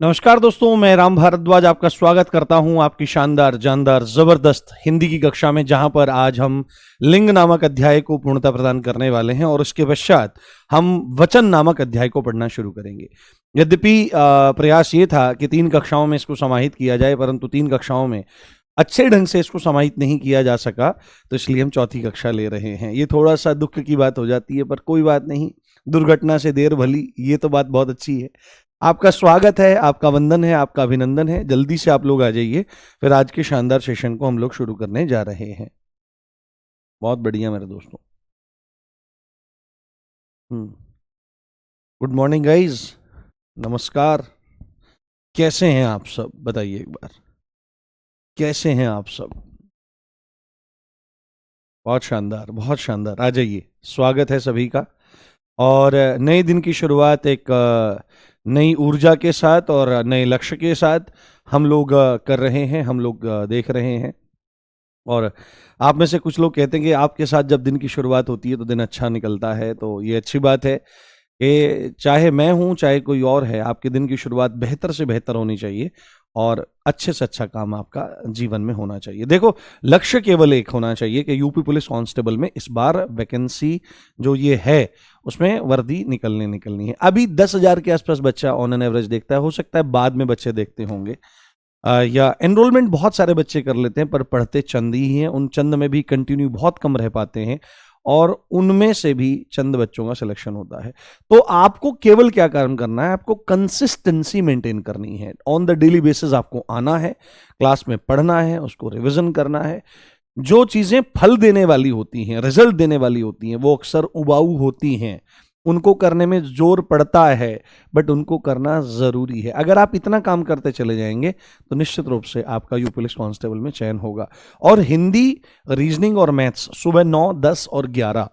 नमस्कार दोस्तों, मैं राम भारद्वाज आपका स्वागत करता हूं आपकी शानदार जानदार जबरदस्त हिंदी की कक्षा में, जहां पर आज हम लिंग नामक अध्याय को पूर्णता प्रदान करने वाले हैं और उसके पश्चात हम वचन नामक अध्याय को पढ़ना शुरू करेंगे। यद्यपि प्रयास ये था कि 3 कक्षाओं में इसको समाहित किया जाए, परंतु 3 कक्षाओं में अच्छे ढंग से इसको समाहित नहीं किया जा सका, तो इसलिए हम चौथी कक्षा ले रहे हैं। ये थोड़ा सा दुख की बात हो जाती है, पर कोई बात नहीं, दुर्घटना से देर भली, ये तो बात बहुत अच्छी है। आपका स्वागत है, आपका वंदन है, आपका अभिनंदन है। जल्दी से आप लोग आ जाइए, फिर आज के शानदार सेशन को हम लोग शुरू करने जा रहे हैं। बहुत बढ़िया मेरे दोस्तों। गुड मॉर्निंग गाइज, नमस्कार। कैसे हैं आप सब, बताइए एक बार, कैसे हैं आप सब? बहुत शानदार, बहुत शानदार। आ जाइए, स्वागत है सभी का। और नए दिन की शुरुआत एक नई ऊर्जा के साथ और नए लक्ष्य के साथ हम लोग कर रहे हैं, हम लोग देख रहे हैं। और आप में से कुछ लोग कहते हैं कि आपके साथ जब दिन की शुरुआत होती है तो दिन अच्छा निकलता है, तो ये अच्छी बात है कि चाहे मैं हूं चाहे कोई और है, आपके दिन की शुरुआत बेहतर से बेहतर होनी चाहिए और अच्छे से अच्छा काम आपका जीवन में होना चाहिए। देखो, लक्ष्य केवल एक होना चाहिए कि यूपी पुलिस कांस्टेबल में इस बार वैकेंसी जो ये है उसमें वर्दी निकलनी है। अभी 10,000 के आसपास बच्चा ऑन एन एवरेज देखता है, हो सकता है बाद में बच्चे देखते होंगे, या एनरोलमेंट बहुत सारे बच्चे कर लेते हैं पर पढ़ते चंद ही हैं। उन चंद में भी कंटिन्यू बहुत कम रह पाते हैं और उनमें से भी चंद बच्चों का सिलेक्शन होता है। तो आपको केवल क्या काम करना है, आपको कंसिस्टेंसी मेंटेन करनी है। ऑन द डेली बेसिस आपको आना है, क्लास में पढ़ना है, उसको रिवीजन करना है। जो चीजें फल देने वाली होती हैं, रिजल्ट देने वाली होती हैं, वो अक्सर उबाऊ होती हैं, उनको करने में जोर पड़ता है, बट उनको करना जरूरी है। अगर आप इतना काम करते चले जाएंगे तो निश्चित रूप से आपका यूपी पुलिस कांस्टेबल में चयन होगा। और हिंदी, रीजनिंग और मैथ्स सुबह 9, 10 और 11,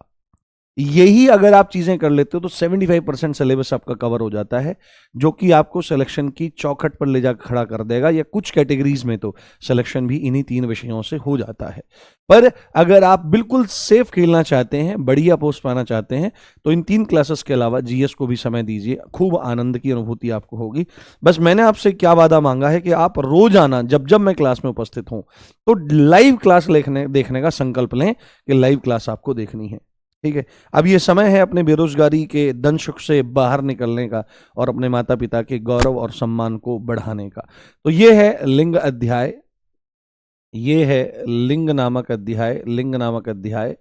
यही अगर आप चीजें कर लेते हो तो 75% सिलेबस आपका कवर हो जाता है, जो कि आपको सिलेक्शन की चौखट पर ले जाकर खड़ा कर देगा। या कुछ कैटेगरीज में तो सिलेक्शन भी इन्हीं 3 विषयों से हो जाता है। पर अगर आप बिल्कुल सेफ खेलना चाहते हैं, बढ़िया पोस्ट पाना चाहते हैं, तो इन 3 क्लासेस के अलावा जीएस को भी समय दीजिए। खूब आनंद की अनुभूति आपको होगी। बस मैंने आपसे क्या वादा मांगा है कि आप रोज आना, जब जब मैं क्लास में उपस्थित हूं तो लाइव क्लास देखने का संकल्प लें कि लाइव क्लास आपको देखनी है। ठीक है, अब ये समय है अपने बेरोजगारी के दंश से बाहर निकलने का और अपने माता पिता के गौरव और सम्मान को बढ़ाने का। तो ये है लिंग अध्याय, ये है लिंग नामक अध्याय, लिंग नामक अध्याय,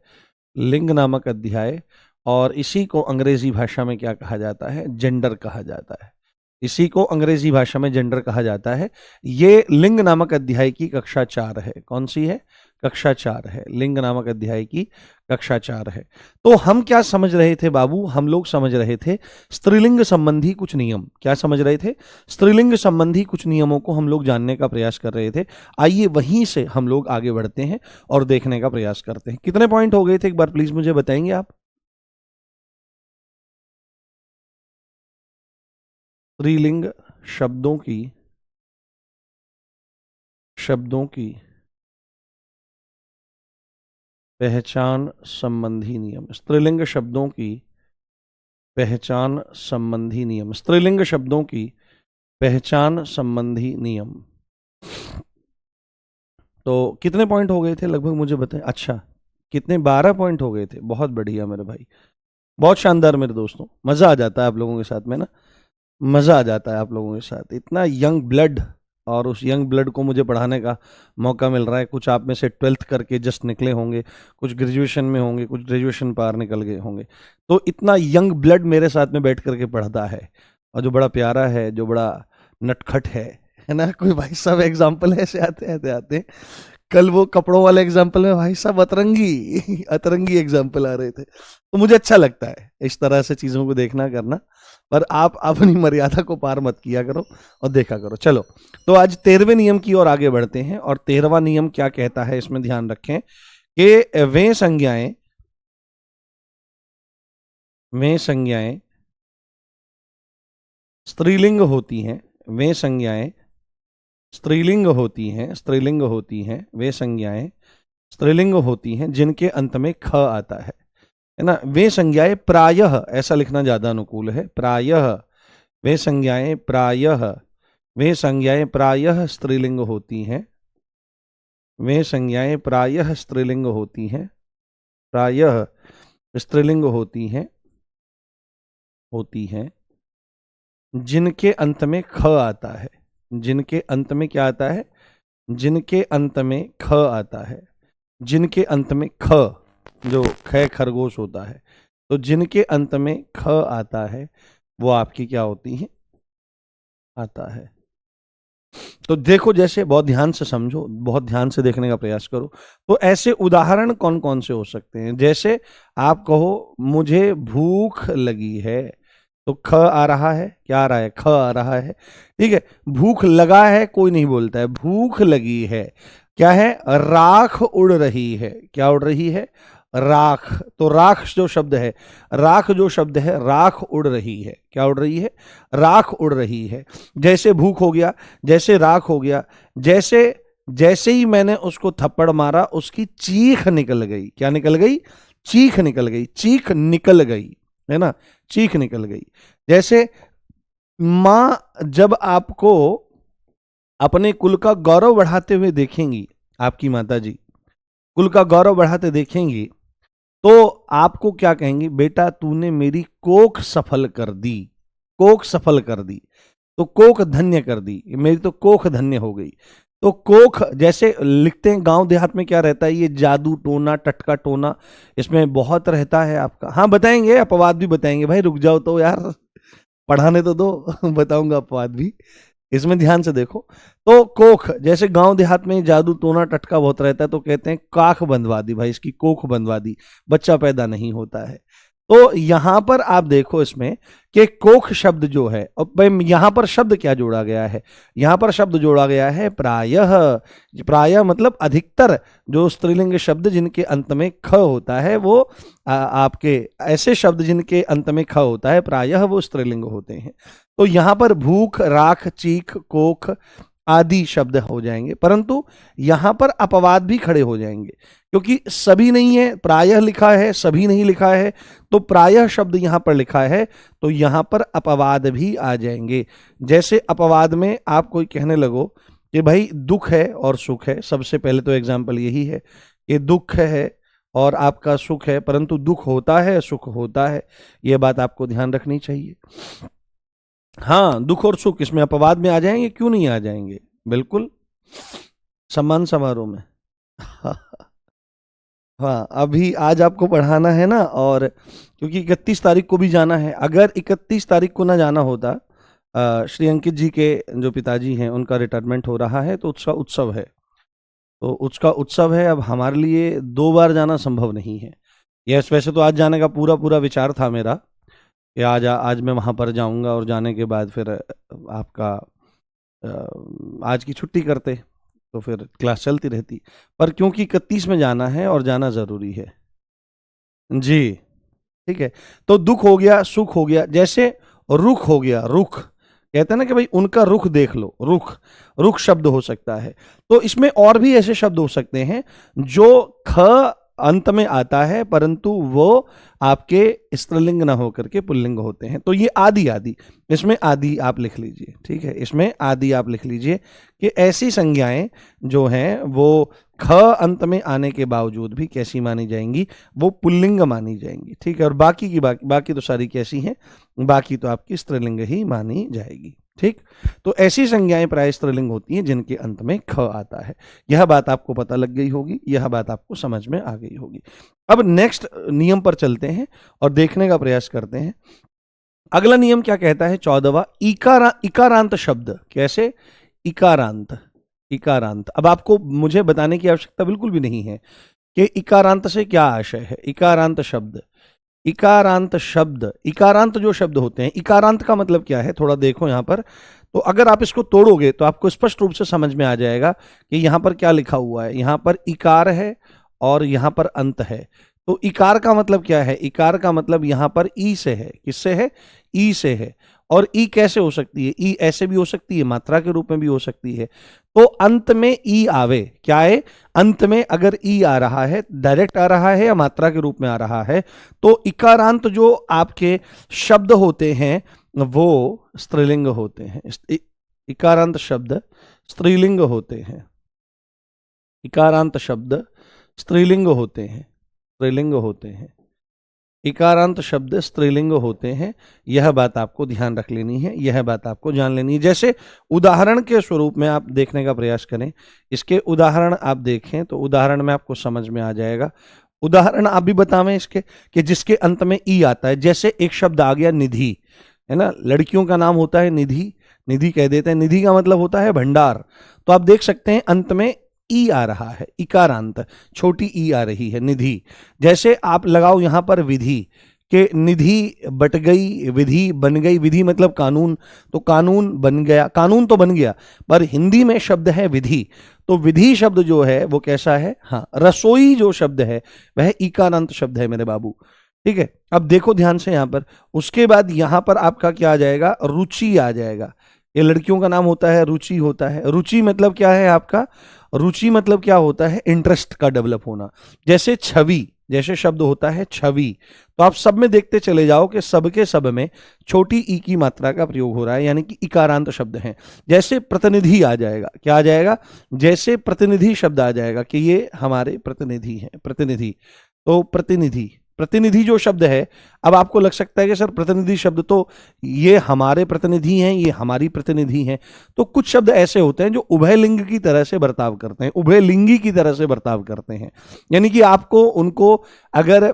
लिंग नामक अध्याय। और इसी को अंग्रेजी भाषा में क्या कहा जाता है? जेंडर कहा जाता है। इसी को अंग्रेजी भाषा में जेंडर कहा जाता है। ये लिंग नामक अध्याय की कक्षा 4 है। कौन सी है? कक्षा 4 है। लिंग नामक अध्याय की कक्षा 4 है। तो हम क्या समझ रहे थे बाबू? हम लोग समझ रहे थे स्त्रीलिंग संबंधी कुछ नियम। क्या समझ रहे थे? स्त्रीलिंग संबंधी कुछ नियमों को हम लोग जानने का प्रयास कर रहे थे। आइए वहीं से हम लोग आगे बढ़ते हैं और देखने का प्रयास करते हैं। कितने पॉइंट हो गए थे एक बार प्लीज मुझे बताएंगे आप? स्त्रीलिंग शब्दों की पहचान संबंधी नियम। स्त्रीलिंग शब्दों की पहचान संबंधी नियम। स्त्रीलिंग शब्दों की पहचान संबंधी नियम। तो कितने पॉइंट हो गए थे लगभग मुझे बताएं। अच्छा, कितने? 12 पॉइंट हो गए थे। बहुत बढ़िया मेरे भाई, बहुत शानदार मेरे दोस्तों। मजा आ जाता है आप लोगों के साथ में ना, मजा आ जाता है आप लोगों के साथ। इतना यंग ब्लड, और उस यंग ब्लड को मुझे पढ़ाने का मौका मिल रहा है। कुछ आप में से 12th करके जस्ट निकले होंगे, कुछ ग्रेजुएशन में होंगे, कुछ ग्रेजुएशन पार निकल गए होंगे। तो इतना यंग ब्लड मेरे साथ में बैठ करके पढ़ता है, और जो बड़ा प्यारा है, जो बड़ा नटखट है ना। कोई भाई साहब एग्जाम्पल ऐसे आते कल वो कपड़ों वाले एग्जाम्पल में भाई साहब अतरंगी अतरंगी एग्जाम्पल आ रहे थे। तो मुझे अच्छा लगता है इस तरह से चीजों को देखना करना, पर आप अपनी मर्यादा को पार मत किया करो और देखा करो। चलो, तो आज 13वें नियम की ओर आगे बढ़ते हैं। और 13वां नियम क्या कहता है, इसमें ध्यान रखें कि वे संज्ञाएं स्त्रीलिंग होती हैं। वे संज्ञाएं स्त्रीलिंग होती हैं, स्त्रीलिंग होती हैं। वे संज्ञाएं स्त्रीलिंग होती हैं जिनके अंत में ख आता है ना। वे संज्ञाएं प्रायः, ऐसा लिखना ज्यादा अनुकूल है, प्रायः। वे संज्ञाएं प्रायः वे संज्ञाएं प्रायः स्त्रीलिंग होती हैं, वे संज्ञाएं प्रायः स्त्रीलिंग होती हैं, प्रायः स्त्रीलिंग होती हैं जिनके अंत में ख आता है, जिनके अंत में क्या आता है, जिनके अंत में ख आता है, जिनके अंत में ख, जो ख खरगोश होता है, तो जिनके अंत में ख आता है वो आपकी क्या होती है, आता है। तो देखो, जैसे बहुत ध्यान से समझो, बहुत ध्यान से देखने का प्रयास करो। तो ऐसे उदाहरण कौन कौन से हो सकते हैं? जैसे आप कहो मुझे भूख लगी है, तो ख आ रहा है, क्या आ रहा है, ख आ रहा है, ठीक है। भूख लगा है कोई नहीं बोलता है, भूख लगी है, क्या है, राख उड़ रही है, क्या उड़ रही है, राख। तो राख जो शब्द है, राख जो शब्द है, राख उड़ रही है, क्या उड़ रही है, राख उड़ रही है। जैसे भूख हो गया, जैसे राख हो गया, जैसे जैसे ही मैंने उसको थप्पड़ मारा उसकी चीख निकल गई, क्या निकल गई, चीख निकल गई, चीख निकल गई, है ना, चीख निकल गई। जैसे मां जब आपको अपने कुल का गौरव बढ़ाते हुए देखेंगी, आपकी माता जी कुल का गौरव बढ़ाते देखेंगी, तो आपको क्या कहेंगी, बेटा तूने मेरी कोख सफल कर दी, कोख सफल कर दी, तो कोख धन्य कर दी, मेरी तो कोख धन्य हो गई। तो कोख, जैसे लिखते हैं गांव देहात में क्या रहता है, ये जादू टोना, टटका टोना, इसमें बहुत रहता है आपका। हाँ बताएंगे, अपवाद भी बताएंगे, भाई रुक जाओ तो यार, पढ़ाने तो दो बताऊंगा अपवाद भी, इसमें ध्यान से देखो। तो कोख, जैसे गांव देहात में जादू टोना टटका बहुत रहता है, तो कहते हैं काख बंधवा दी, भाई इसकी कोख बंधवा दी, बच्चा पैदा नहीं होता है। तो यहां पर आप देखो इसमें कि कोख शब्द जो है, अब यहां पर शब्द क्या जोड़ा गया है, यहां पर शब्द जोड़ा गया है प्रायः। प्रायः मतलब अधिकतर जो स्त्रीलिंग शब्द जिनके अंत में ख होता है, वो आपके ऐसे शब्द जिनके अंत में ख होता है प्रायः वो स्त्रीलिंग होते हैं। तो यहां पर भूख, राख, चीख, कोख आदि शब्द हो जाएंगे, परंतु यहां पर अपवाद भी खड़े हो जाएंगे, क्योंकि सभी नहीं है, प्रायः लिखा है, सभी नहीं लिखा है, तो प्रायः शब्द यहां पर लिखा है, तो यहां पर अपवाद भी आ जाएंगे। जैसे अपवाद में आप कोई कहने लगो कि भाई दुख है और सुख है, सबसे पहले तो एग्जाम्पल यही है कि दुख है और आपका सुख है, परंतु दुख होता है, सुख होता है, यह बात आपको ध्यान रखनी चाहिए। हाँ, दुख और सुख इसमें अपवाद में आ जाएंगे, क्यों नहीं आ जाएंगे, बिल्कुल, सम्मान समारोह में हाँ, अभी आज आपको पढ़ाना है ना, और क्योंकि 31 तारीख को भी जाना है, अगर 31 तारीख को ना जाना होता, श्री अंकित जी के जो पिताजी हैं उनका रिटायरमेंट हो रहा है, तो उसका उत्सव है, तो उसका उत्सव है, अब हमारे लिए 2 बार जाना संभव नहीं है। यस, वैसे तो आज जाने का पूरा पूरा विचार था मेरा कि आज मैं वहाँ पर जाऊँगा, और जाने के बाद फिर आपका आज की छुट्टी करते तो फिर क्लास चलती रहती, पर क्योंकि 31 में जाना है और जाना ज़रूरी है जी, ठीक है। तो दुख हो गया, सुख हो गया, जैसे रुख हो गया, रुख कहते हैं ना कि भाई उनका रुख देख लो, रुख, रुख शब्द हो सकता है। तो इसमें और भी ऐसे शब्द हो सकते हैं जो ख अंत में आता है, परंतु वो आपके स्त्रीलिंग ना होकर के पुल्लिंग होते हैं। तो ये आदि, आदि, इसमें आदि आप लिख लीजिए, ठीक है, इसमें आदि आप लिख लीजिए कि ऐसी संज्ञाएं जो हैं वो ख अंत में आने के बावजूद भी कैसी मानी जाएंगी, वो पुल्लिंग मानी जाएंगी, ठीक है। और बाकी की बाकी तो सारी कैसी हैं, बाकी तो आपकी स्त्रीलिंग ही मानी जाएगी, ठीक। तो ऐसी संज्ञाएं प्राय स्त्रीलिंग होती हैं जिनके अंत में ख आता है। यह बात आपको पता लग गई होगी, यह बात आपको समझ में आ गई होगी। अब नेक्स्ट नियम पर चलते हैं और देखने का प्रयास करते हैं। अगला नियम क्या कहता है, 14वां, इकारांत शब्द। कैसे, इकारांत, इकारांत। अब आपको मुझे बताने की आवश्यकता बिल्कुल भी नहीं है कि इकारांत से क्या आशय है। इकारांत शब्द, इकारांत शब्द, इकारांत जो शब्द होते हैं, इकारांत का मतलब क्या है, थोड़ा देखो यहां पर। तो अगर आप इसको तोड़ोगे तो आपको स्पष्ट रूप से समझ में आ जाएगा कि यहां पर क्या लिखा हुआ है। यहां पर इकार है और यहां पर अंत है। तो इकार का मतलब क्या है, इकार का मतलब यहां पर ई से है, किससे है, ई से है। और ई कैसे हो सकती है, ई ऐसे भी हो सकती है, मात्रा के रूप में भी हो सकती है। तो अंत में ई आवे, क्या है, अंत में अगर ई आ रहा है, डायरेक्ट आ रहा है या मात्रा के रूप में आ रहा है, तो इकारांत जो आपके शब्द होते हैं वो स्त्रीलिंग होते हैं। इकारांत शब्द स्त्रीलिंग होते हैं, इकारांत शब्द स्त्रीलिंग होते हैं, स्त्रीलिंग होते हैं, इकारांत शब्द स्त्रीलिंग होते हैं। यह बात आपको ध्यान रख लेनी है, यह बात आपको जान लेनी है। जैसे उदाहरण के स्वरूप में आप देखने का प्रयास करें, इसके उदाहरण आप देखें तो उदाहरण में आपको समझ में आ जाएगा। उदाहरण आप भी बतावें इसके कि जिसके अंत में ई आता है। जैसे एक शब्द आ गया निधि, है ना, लड़कियों का नाम होता है निधि, निधि कह देते हैं, निधि का मतलब होता है भंडार। तो आप देख सकते हैं अंत में ई आ रहा है, इकारांत, छोटी ई आ रही है, निधि। जैसे आप लगाओ यहां पर विधि, कि निधि बट गई, विधि बन गई, विधि मतलब कानून, तो कानून बन गया, कानून तो बन गया, पर हिंदी में शब्द है विधि। तो विधि शब्द जो है वो कैसा है, हाँ, रसोई जो शब्द है वह इकारांत शब्द है मेरे बाबू, ठीक है। अब देखो ध्यान से यहां पर, उसके बाद यहां पर आपका क्या आ जाएगा, रुचि आ जाएगा। ये लड़कियों का नाम होता है, रुचि होता है। रुचि मतलब क्या है आपका, रुचि मतलब क्या होता है, इंटरेस्ट का डेवलप होना। जैसे छवि, जैसे शब्द होता है छवि, तो आप सब में देखते चले जाओ कि सब के सब में छोटी ई की मात्रा का प्रयोग हो रहा है, यानी कि इकारांत शब्द हैं। जैसे प्रतिनिधि आ जाएगा, क्या आ जाएगा, जैसे प्रतिनिधि शब्द आ जाएगा कि ये हमारे प्रतिनिधि हैं, प्रतिनिधि, तो प्रतिनिधि, प्रतिनिधि जो शब्द है, अब आपको लग सकता है कि सर प्रतिनिधि शब्द तो ये हमारे प्रतिनिधि हैं, ये हमारी प्रतिनिधि हैं। तो कुछ शब्द ऐसे होते हैं जो उभय लिंग की तरह से बर्ताव करते हैं, उभय लिंगी की तरह से बर्ताव करते हैं। यानी कि आपको उनको अगर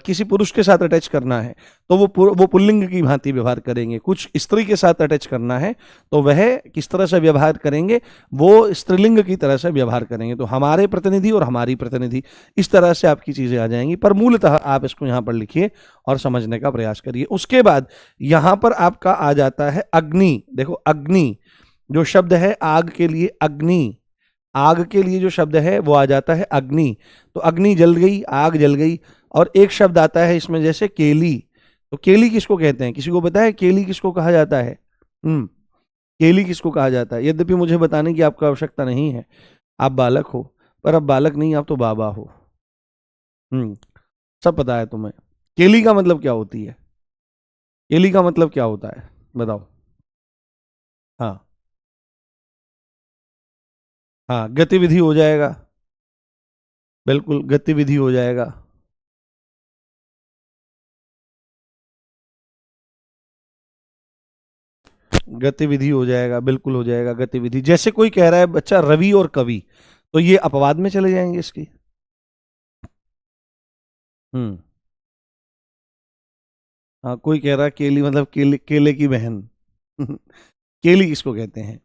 किसी पुरुष के साथ अटैच करना है तो वो पुल्लिंग की भांति व्यवहार करेंगे, कुछ स्त्री के साथ अटैच करना है तो वह किस तरह से व्यवहार करेंगे, वो स्त्रीलिंग की तरह से व्यवहार करेंगे। तो हमारे प्रतिनिधि और हमारी प्रतिनिधि, इस तरह से आपकी चीजें आ जाएंगी। पर मूलतः आप इसको यहां पर लिखिए और समझने का प्रयास करिए। उसके बाद यहां पर आपका आ जाता है अग्नि। देखो अग्नि जो शब्द है, आग के लिए अग्नि, आग के लिए जो शब्द है वो आ जाता है अग्नि। तो अग्नि जल गई, आग जल गई। और एक शब्द आता है इसमें जैसे केली, तो केली किसको कहते हैं, किसी को पता है केली किसको कहा जाता है? केली किसको कहा जाता है? यद्यपि मुझे बताने की आपको आवश्यकता नहीं है, आप बालक हो, पर अब बालक नहीं, आप तो बाबा हो। सब पता है तुम्हें। केली का मतलब क्या होती है, केली का मतलब क्या होता है बताओ? हाँ, हाँ, गतिविधि हो जाएगा, बिल्कुल गतिविधि हो जाएगा। गतिविधि हो जाएगा, बिल्कुल हो जाएगा गतिविधि। जैसे कोई कह रहा है बच्चा रवि और कवि, तो ये अपवाद में चले जाएंगे इसकी। हम्म, हाँ, कोई कह रहा है केली मतलब केले, केले की बहन। केली किसको कहते हैं?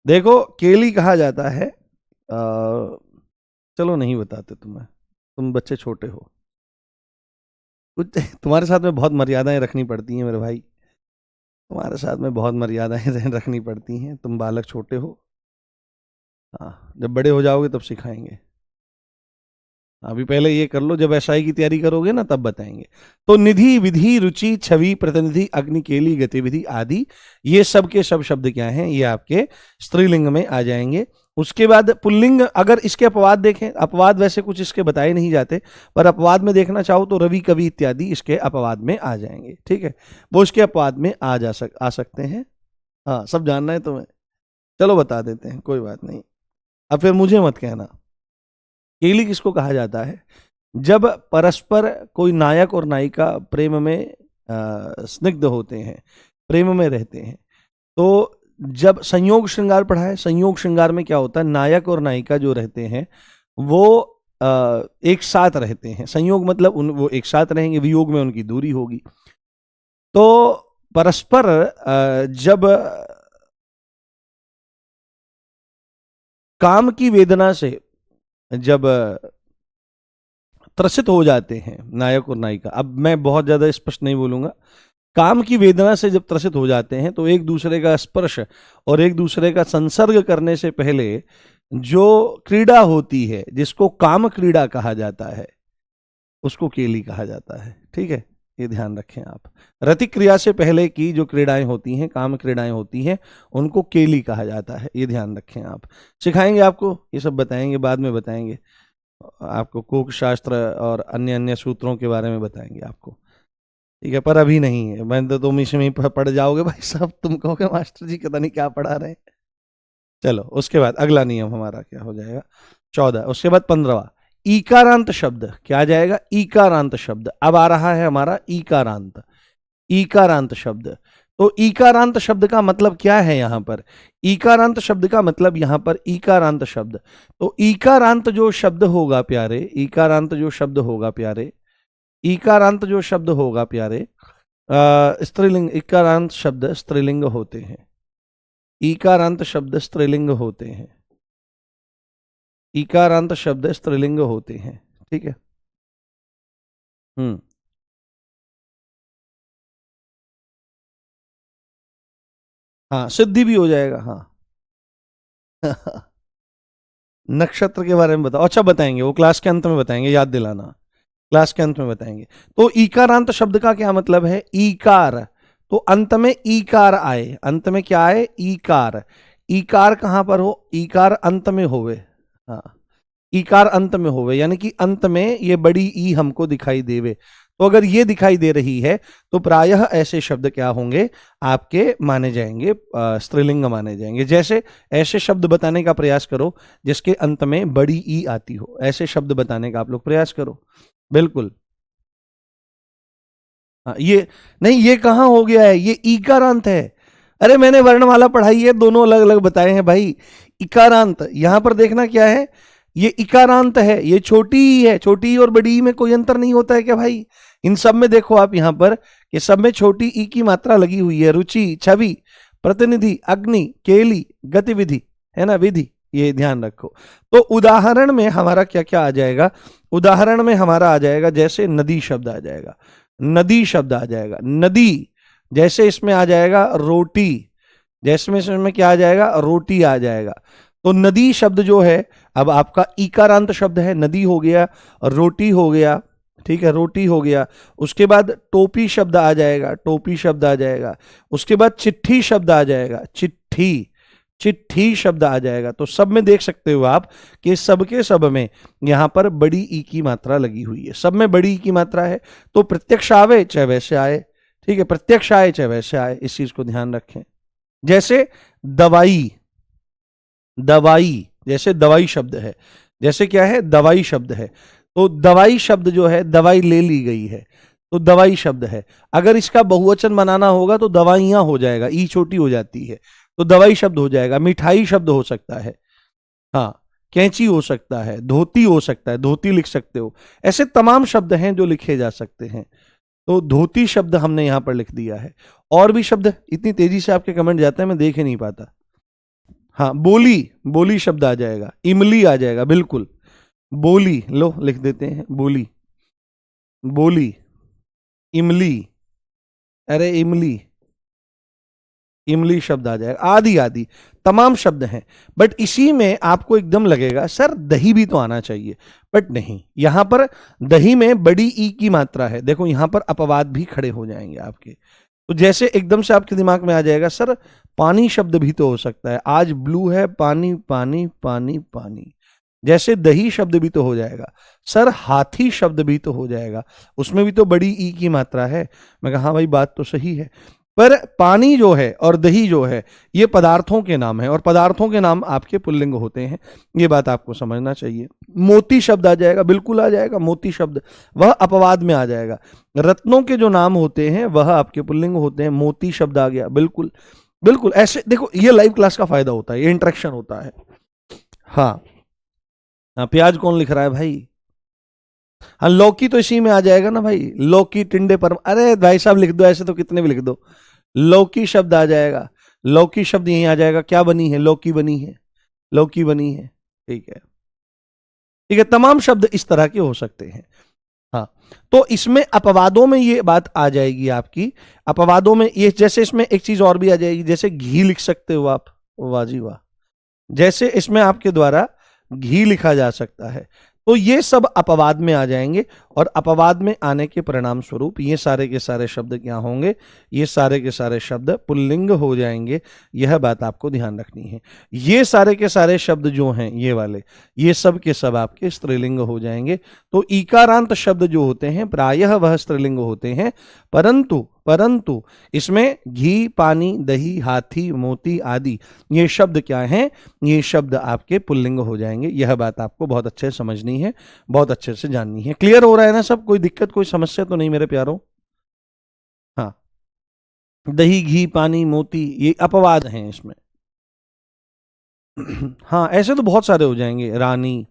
देखो केली कहा जाता है, चलो नहीं बताते तुम्हें, तुम बच्चे छोटे हो, कुछ तुम्हारे साथ में बहुत मर्यादाएं रखनी पड़ती हैं मेरे भाई, तुम्हारे साथ में बहुत मर्यादाएं रखनी पड़ती हैं, तुम बालक छोटे हो। हाँ, जब बड़े हो जाओगे तब सिखाएंगे, अभी पहले ये कर लो, जब एसआई की तैयारी करोगे ना तब बताएंगे। तो निधि, विधि, रुचि, छवि, प्रतिनिधि, अग्नि, केली, गतिविधि आदि, ये सब के सब शब्द क्या हैं, ये आपके स्त्रीलिंग में आ जाएंगे। उसके बाद पुल्लिंग, अगर इसके अपवाद देखें, अपवाद वैसे कुछ इसके बताए नहीं जाते, पर अपवाद में देखना चाहो तो रवि, कवि इत्यादि इसके अपवाद में आ जाएंगे, ठीक है, वो इसके अपवाद में आ सकते हैं। हाँ, सब जानना है तुम्हें, चलो बता देते हैं, कोई बात नहीं। अब फिर मुझे मत कहना। केली किसको कहा जाता है? जब परस्पर कोई नायक और नायिका प्रेम में स्निग्ध होते हैं, प्रेम में रहते हैं, तो जब संयोग श्रृंगार पढ़ा है, संयोग श्रृंगार में क्या होता है, नायक और नायिका जो रहते हैं वो एक साथ रहते हैं। संयोग मतलब वो एक साथ रहेंगे, वियोग में उनकी दूरी होगी। तो परस्पर जब काम की वेदना से जब त्रसित हो जाते हैं नायक और नायिका, अब मैं बहुत ज्यादा स्पष्ट नहीं बोलूंगा, काम की वेदना से जब त्रसित हो जाते हैं तो एक दूसरे का स्पर्श और एक दूसरे का संसर्ग करने से पहले जो क्रीड़ा होती है, जिसको काम क्रीड़ा कहा जाता है, उसको केली कहा जाता है, ठीक है, ये ध्यान रखें आप। रति क्रिया से पहले की जो क्रीड़ाएं होती हैं, काम क्रीड़ाएं होती हैं, उनको केली कहा जाता है, ये ध्यान रखें आप। सिखाएंगे आपको, ये सब बताएंगे, बाद में बताएंगे आपको, कोक शास्त्र और अन्य अन्य सूत्रों के बारे में बताएंगे आपको, ठीक है, पर अभी नहीं है। मैं तो तुम इसमें पढ़ जाओगे भाई साहब, तुम कहोगे मास्टर जी पता नहीं क्या पढ़ा रहे हैं। चलो उसके बाद अगला नियम हमारा क्या हो जाएगा, 14। उसके बाद 15वां, ईकारांत शब्द क्या आ जाएगा, ईकारांत शब्द। अब आ रहा है हमारा ईकारांत, ईकारांत शब्द। तो ईकारांत शब्द का मतलब क्या है यहां पर, ईकारांत शब्द का मतलब यहां पर ईकारांत शब्द। तो ईकारांत जो शब्द होगा प्यारे, ईकारांत जो शब्द होगा प्यारे, ईकारांत जो शब्द होगा प्यारे, स्त्रीलिंग, ईकारांत शब्द स्त्रीलिंग होते हैं, ईकारांत शब्द स्त्रीलिंग होते हैं, ईकारांत शब्द स्त्रीलिंग होते हैं, ठीक है। हम्म। हाँ, सिद्धि भी हो जाएगा, हाँ। नक्षत्र के बारे में बताओ, अच्छा बताएंगे, वो क्लास के अंत में बताएंगे, याद दिलाना, क्लास के अंत में बताएंगे। तो ईकारांत शब्द का क्या मतलब है, ईकार, तो अंत में ईकार आए, अंत में क्या आए, ईकार। ईकार कहां पर हो, ईकार अंत में होवे, हाँ, ईकार अंत में होवे, यानी कि अंत में ये बड़ी ई हमको दिखाई देवे। तो अगर ये दिखाई दे रही है तो प्रायः ऐसे शब्द क्या होंगे, आपके माने जाएंगे, स्त्रीलिंग माने जाएंगे। जैसे ऐसे शब्द बताने का प्रयास करो जिसके अंत में बड़ी ई आती हो, ऐसे शब्द बताने का आप लोग प्रयास करो, बिल्कुल। हाँ, ये नहीं, ये कहाँ हो गया है, ये ईकारांत है। अरे मैंने वर्णमाला पढ़ाई है, दोनों अलग अलग बताए हैं भाई। इकारांत यहां पर देखना क्या है, ये इकारांत है, ये छोटी ई है, छोटी ई और बड़ी ई में कोई अंतर नहीं होता है क्या भाई। इन सब में देखो आप यहां पर कि सब में छोटी ई की मात्रा लगी हुई है, रुचि, छवि, प्रतिनिधि, अग्नि, केली, गतिविधि, है ना, विधि, ये ध्यान रखो। तो उदाहरण में हमारा क्या क्या आ जाएगा, उदाहरण में हमारा आ जाएगा जैसे नदी शब्द आ जाएगा, नदी शब्द आ जाएगा, नदी। जैसे इसमें आ जाएगा रोटी, जैसे में इसमें क्या आ जाएगा, रोटी आ जाएगा। तो नदी शब्द जो है, अब आपका इकारांत शब्द है, नदी हो गया, रोटी हो गया, ठीक है, रोटी हो गया। उसके बाद टोपी शब्द आ जाएगा, टोपी शब्द आ जाएगा। उसके बाद चिट्ठी शब्द आ जाएगा, चिट्ठी, चिट्ठी शब्द आ जाएगा। तो सब में देख सकते हो आप कि सब के सब में यहां पर बड़ी ई की मात्रा लगी हुई है, सब में बड़ी ई की मात्रा है। तो प्रत्यक्ष आवे चाहे वैसे आए, ठीक है, प्रत्यक्ष आए चाहे वैसे आए, इस चीज को ध्यान रखें। जैसे दवाई, दवाई, जैसे दवाई शब्द है, जैसे क्या है, दवाई शब्द है। तो दवाई शब्द जो है, दवाई ले ली गई है, तो दवाई शब्द है। अगर इसका बहुवचन बनाना होगा तो दवाइयां हो जाएगा, ई छोटी हो जाती है, तो दवाई शब्द हो जाएगा। मिठाई शब्द हो सकता है, हाँ, कैंची हो सकता है, धोती हो सकता है, धोती लिख सकते हो। ऐसे तमाम शब्द हैं जो लिखे जा सकते हैं। तो धोती शब्द हमने यहां पर लिख दिया है। और भी शब्द, इतनी तेजी से आपके कमेंट जाते हैं मैं देख ही नहीं पाता। हाँ, बोली, बोली शब्द आ जाएगा, इमली आ जाएगा, बिल्कुल, बोली, लो लिख देते हैं, बोली, बोली, इमली, अरे इमली, इमली शब्द आ जाएगा, आदि आदि तमाम शब्द हैं। बट इसी में आपको एकदम लगेगा सर दही भी तो आना चाहिए, बट नहीं, यहां पर दही में बड़ी ई की मात्रा है। देखो यहां पर अपवाद भी खड़े हो जाएंगे आपके। तो जैसे एकदम से आपके दिमाग में आ जाएगा सर पानी शब्द भी तो हो सकता है, आज ब्लू है, पानी पानी पानी पानी। जैसे दही शब्द भी तो हो जाएगा, सर हाथी शब्द भी तो हो जाएगा, उसमें भी तो बड़ी ई की मात्रा है। मैं कहा हाँ भाई बात तो सही है, पर पानी जो है और दही जो है ये पदार्थों के नाम है, और पदार्थों के नाम आपके पुल्लिंग होते हैं, ये बात आपको समझना चाहिए। मोती शब्द आ जाएगा, बिल्कुल आ जाएगा, मोती शब्द वह अपवाद में आ जाएगा। रत्नों के जो नाम होते हैं वह आपके पुल्लिंग होते हैं, मोती शब्द आ गया, बिल्कुल बिल्कुल। ऐसे देखो, ये लाइव क्लास का फायदा होता है, ये इंटरेक्शन होता है। हाँ, हाँ, प्याज कौन लिख रहा है भाई, हाँ लौकी तो इसी में आ जाएगा ना भाई, लौकी, टिंडे पर, अरे भाई साहब लिख दो, ऐसे तो कितने भी लिख दो, लौकी शब्द आ जाएगा, लौकी शब्द यहीं आ जाएगा। क्या बनी है, लौकी बनी है, लौकी बनी है, ठीक है, ठीक है। तमाम शब्द इस तरह के हो सकते हैं। हाँ, तो इसमें अपवादों में ये बात आ जाएगी आपकी, अपवादों में ये, जैसे इसमें एक चीज और भी आ जाएगी, जैसे घी लिख सकते हो आप, वाह जी वाह, जैसे इसमें आपके द्वारा घी लिखा जा सकता है। तो ये सब अपवाद में आ जाएंगे, और अपवाद में आने के परिणाम स्वरूप ये सारे के सारे शब्द क्या होंगे, ये सारे के सारे शब्द पुल्लिंग हो जाएंगे। यह बात आपको ध्यान रखनी है। ये सारे के सारे शब्द जो हैं ये वाले, ये सब के सब आपके स्त्रीलिंग हो जाएंगे। तो ईकारांत शब्द जो होते हैं प्रायः वह स्त्रीलिंग होते हैं, परंतु इसमें घी, पानी, दही, हाथी, मोती आदि ये शब्द क्या हैं, ये शब्द आपके पुल्लिंग हो जाएंगे। यह बात आपको बहुत अच्छे से समझनी है, बहुत अच्छे से जाननी है। क्लियर हो रहा है ना सब? कोई दिक्कत, कोई समस्या तो नहीं मेरे प्यारों? हाँ, दही, घी, पानी, मोती ये अपवाद हैं इसमें। हाँ, ऐसे तो बहुत सारे हो जाएंगे। रानी,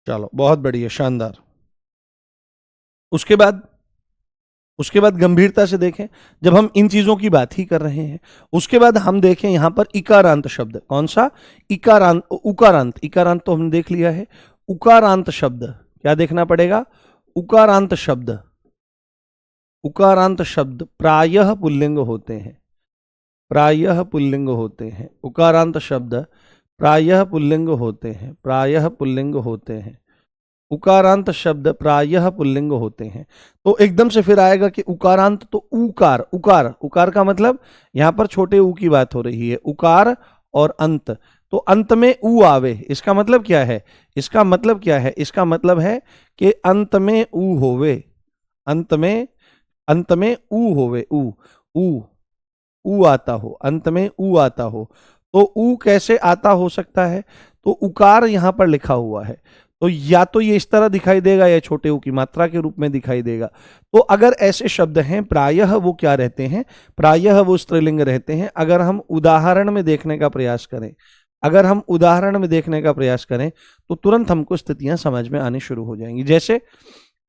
चलो बहुत बढ़िया, शानदार। उसके बाद गंभीरता से देखें, जब हम इन चीजों की बात ही कर रहे हैं, उसके बाद हम देखें यहां पर इकारांत शब्द। कौन सा? इकारांत, उकारांत। इकारांत तो हमने देख लिया है। उकारांत शब्द क्या देखना पड़ेगा? उकारांत शब्द, उकारांत शब्द प्रायः पुल्लिंग होते हैं, प्रायः पुल्लिंग होते हैं। उकारांत शब्द प्रायः पुल्लिंग होते हैं, प्रायः पुल्लिंग होते हैं। उकारांत शब्द प्रायः पुल्लिंग होते हैं। तो एकदम से फिर आएगा कि उकारांत, तो उकार, उकार, उकार का मतलब यहां पर छोटे ऊ की बात हो रही है। उकार और अंत, तो अंत में ऊ आवे, इसका मतलब क्या है? इसका मतलब क्या है? इसका मतलब है कि अंत में ऊ होवे, अंत में ऊ होवे, ऊ ऊ ऊ आता हो, अंत में ऊ आता हो। तो ऊ कैसे आता हो सकता है? तो उकार यहां पर लिखा हुआ है, तो या तो ये इस तरह दिखाई देगा या छोटे ऊ की मात्रा के रूप में दिखाई देगा। तो अगर ऐसे शब्द हैं प्रायः वो क्या रहते हैं? प्रायः वो स्त्रीलिंग रहते हैं। अगर हम उदाहरण में देखने का प्रयास करें, अगर हम उदाहरण में देखने का प्रयास करें तो तुरंत हमको स्थितियां समझ में आनी शुरू हो जाएंगी। जैसे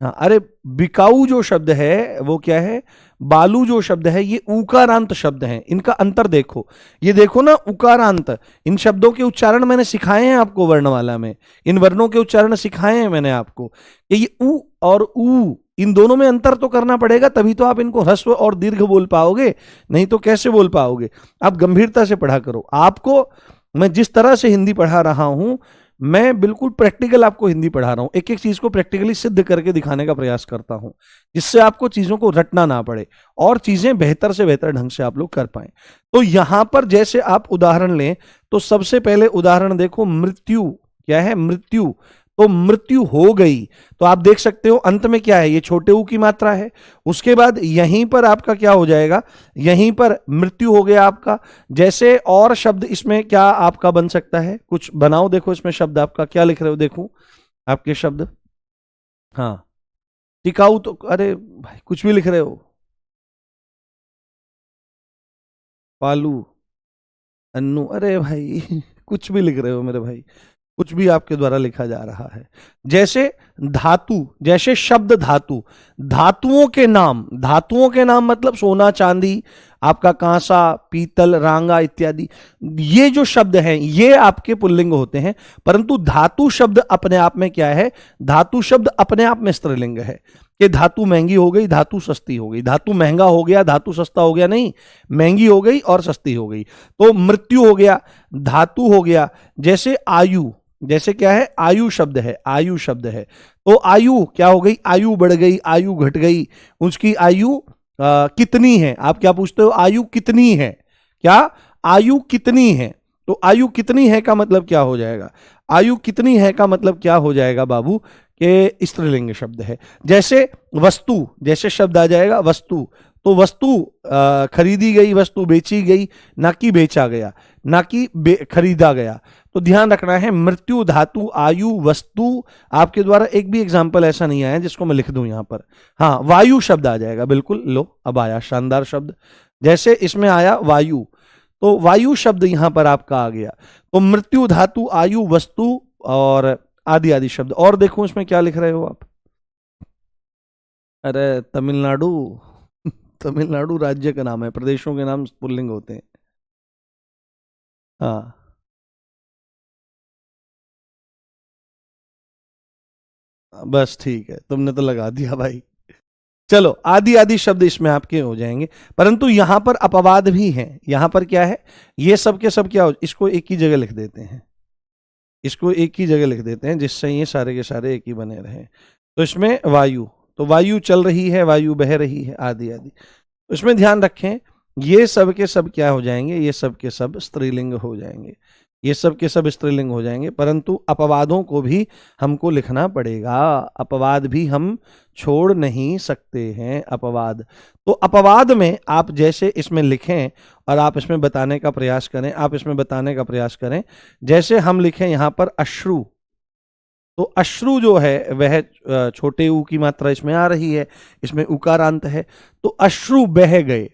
हाँ, अरे बिकाऊ जो शब्द है वो क्या है? बालू जो शब्द है ये उकारांत शब्द है। इनका अंतर देखो, ये देखो ना, उकारांत, इन शब्दों के उच्चारण मैंने सिखाए हैं आपको वर्णमाला में, इन वर्णों के उच्चारण सिखाए हैं मैंने आपको कि ये उ और ऊ, इन दोनों में अंतर तो करना पड़ेगा, तभी तो आप इनको ह्रस्व और दीर्घ बोल पाओगे, नहीं तो कैसे बोल पाओगे? आप गंभीरता से पढ़ा करो। आपको मैं जिस तरह से हिंदी पढ़ा रहा हूं, मैं बिल्कुल प्रैक्टिकल आपको हिंदी पढ़ा रहा हूं, एक एक चीज को प्रैक्टिकली सिद्ध करके दिखाने का प्रयास करता हूं, जिससे आपको चीजों को रटना ना पड़े और चीजें बेहतर से बेहतर ढंग से आप लोग कर पाए। तो यहां पर जैसे आप उदाहरण लें, तो सबसे पहले उदाहरण देखो, मृत्यु। क्या है? मृत्यु। तो मृत्यु हो गई, तो आप देख सकते हो अंत में क्या है? ये छोटे ऊ की मात्रा है। उसके बाद यहीं पर आपका क्या हो जाएगा? यहीं पर मृत्यु हो गया आपका। जैसे और शब्द इसमें क्या आपका बन सकता है? कुछ बनाओ, देखो इसमें शब्द आपका क्या लिख रहे हो, देखो आपके शब्द। हाँ, टिकाऊ तो अरे भाई कुछ भी लिख रहे हो। पालू, अन्नू, अरे भाई कुछ भी लिख रहे हो मेरे भाई, कुछ भी आपके द्वारा लिखा जा रहा है। जैसे धातु, जैसे शब्द धातु, धातुओं के नाम, धातुओं के नाम मतलब सोना, चांदी, आपका कांसा, पीतल, रांगा इत्यादि, ये जो शब्द हैं ये आपके पुल्लिंग होते हैं। परंतु धातु शब्द अपने आप में क्या है? धातु शब्द अपने आप में स्त्रीलिंग है कि धातु महंगी हो गई, धातु सस्ती हो गई, धातु महंगा हो गया, धातु सस्ता हो गया, नहीं, महंगी हो गई और सस्ती हो गई। तो मृत्यु हो गया, धातु हो गया। जैसे आयु, जैसे क्या है? आयु शब्द है, आयु शब्द है, तो आयु क्या हो गई? आयु बढ़ गई, आयु घट गई, उसकी आयु कितनी है? आप क्या पूछते हो? आयु कितनी है? क्या आयु कितनी है? तो आयु कितनी है का मतलब क्या हो जाएगा? आयु कितनी है का मतलब क्या हो जाएगा बाबू? के स्त्रीलिंग शब्द है। जैसे वस्तु, जैसे शब्द आ जाएगा वस्तु, तो वस्तु खरीदी गई, वस्तु बेची गई, ना कि बेचा गया, ना कि खरीदा गया। तो ध्यान रखना है, मृत्यु, धातु, आयु, वस्तु। आपके द्वारा एक भी एग्जाम्पल ऐसा नहीं आया जिसको मैं लिख दूं यहां पर। हाँ, वायु शब्द आ जाएगा, बिल्कुल, लो अब आया शानदार शब्द। जैसे इसमें आया वायु, तो वायु शब्द यहां पर आपका आ गया। तो मृत्यु, धातु, आयु, वस्तु और आदि आदि शब्द। और देखो इसमें क्या लिख रहे हो आप? अरे तमिलनाडु, तमिलनाडु राज्य का नाम है, प्रदेशों के नाम पुल्लिंग होते हैं। हाँ, बस ठीक है, तुमने तो लगा दिया भाई। चलो, आदि आदि शब्द इसमें आपके हो जाएंगे, परंतु यहां पर अपवाद भी हैं। यहां पर क्या है? ये सब के सब क्या हो, इसको एक ही जगह लिख देते हैं, इसको एक ही जगह लिख देते हैं जिससे ये सारे के सारे एक ही बने रहें। तो इसमें वायु, तो वायु चल रही है, वायु बह रही है, आदि आदि। तो इसमें ध्यान रखें, ये सब के सब क्या हो जाएंगे, ये सब के सब स्त्रीलिंग हो जाएंगे, ये सब के सब स्त्रीलिंग हो जाएंगे। परंतु अपवादों को भी हमको लिखना पड़ेगा, अपवाद भी हम छोड़ नहीं सकते हैं, अपवाद। तो अपवाद में आप जैसे इसमें लिखें और आप इसमें बताने का प्रयास करें, आप इसमें बताने का प्रयास करें। जैसे हम लिखें यहां पर अश्रु, तो अश्रु जो है वह छोटे ऊ की मात्रा इसमें आ रही है, इसमें उकारांत है, तो अश्रु बह गए,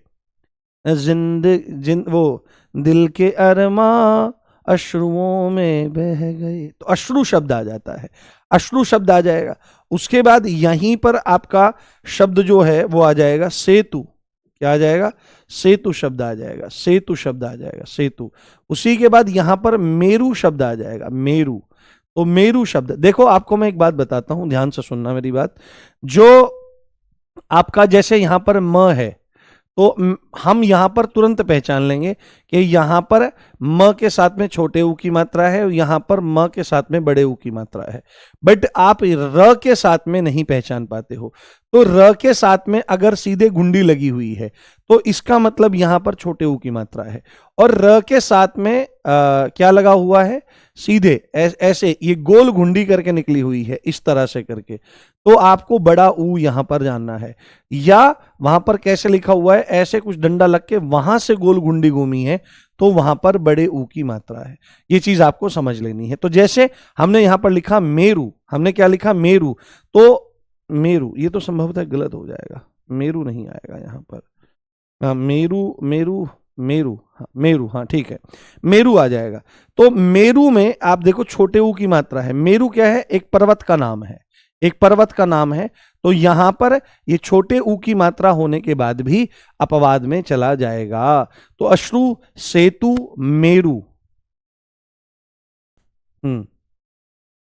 वो दिल के अरमा अश्रुओं में बह गए, तो अश्रु शब्द आ जाता है, अश्रु शब्द आ जाएगा। उसके बाद यहीं पर आपका शब्द जो है वो आ जाएगा सेतु, क्या आ जाएगा, सेतु शब्द आ जाएगा, सेतु शब्द आ जाएगा, सेतु। उसी के बाद यहां पर मेरु शब्द आ जाएगा, मेरु। तो मेरु शब्द, देखो आपको मैं एक बात बताता हूं, ध्यान से सुनना मेरी बात। जो आपका जैसे यहां पर म है, तो हम यहां पर तुरंत पहचान लेंगे कि यहां पर म के साथ में छोटे ऊ की मात्रा है और यहां पर म के साथ में बड़े ऊ की मात्रा है। बट आप र के साथ में नहीं पहचान पाते हो। तो र के साथ में अगर सीधे गुंडी लगी हुई है तो इसका मतलब यहां पर छोटे ऊ की मात्रा है, और र के साथ में क्या लगा हुआ है, सीधे ऐसे ये गोल घुंडी करके निकली हुई है, इस तरह से करके, तो आपको बड़ा ऊ यहां पर जानना है। या वहां पर कैसे लिखा हुआ है, ऐसे कुछ डंडा लग के वहां से गोल गुंडी घूमी है, तो वहां पर बड़े ऊ की मात्रा है। ये चीज आपको समझ लेनी है। तो जैसे हमने यहां पर लिखा मेरु, हमने क्या लिखा, मेरु, तो मेरु ये तो संभवतः गलत हो जाएगा, मेरु नहीं आएगा यहां पर, हाँ मेरु, मेरु, मेरु, हाँ मेरु, हाँ ठीक है, मेरु आ जाएगा। तो मेरु में आप देखो छोटे ऊ की मात्रा है, मेरु क्या है, एक पर्वत का नाम है, एक पर्वत का नाम है। तो यहां पर ये छोटे ऊ की मात्रा होने के बाद भी अपवाद में चला जाएगा। तो अश्रु, सेतु, मेरु,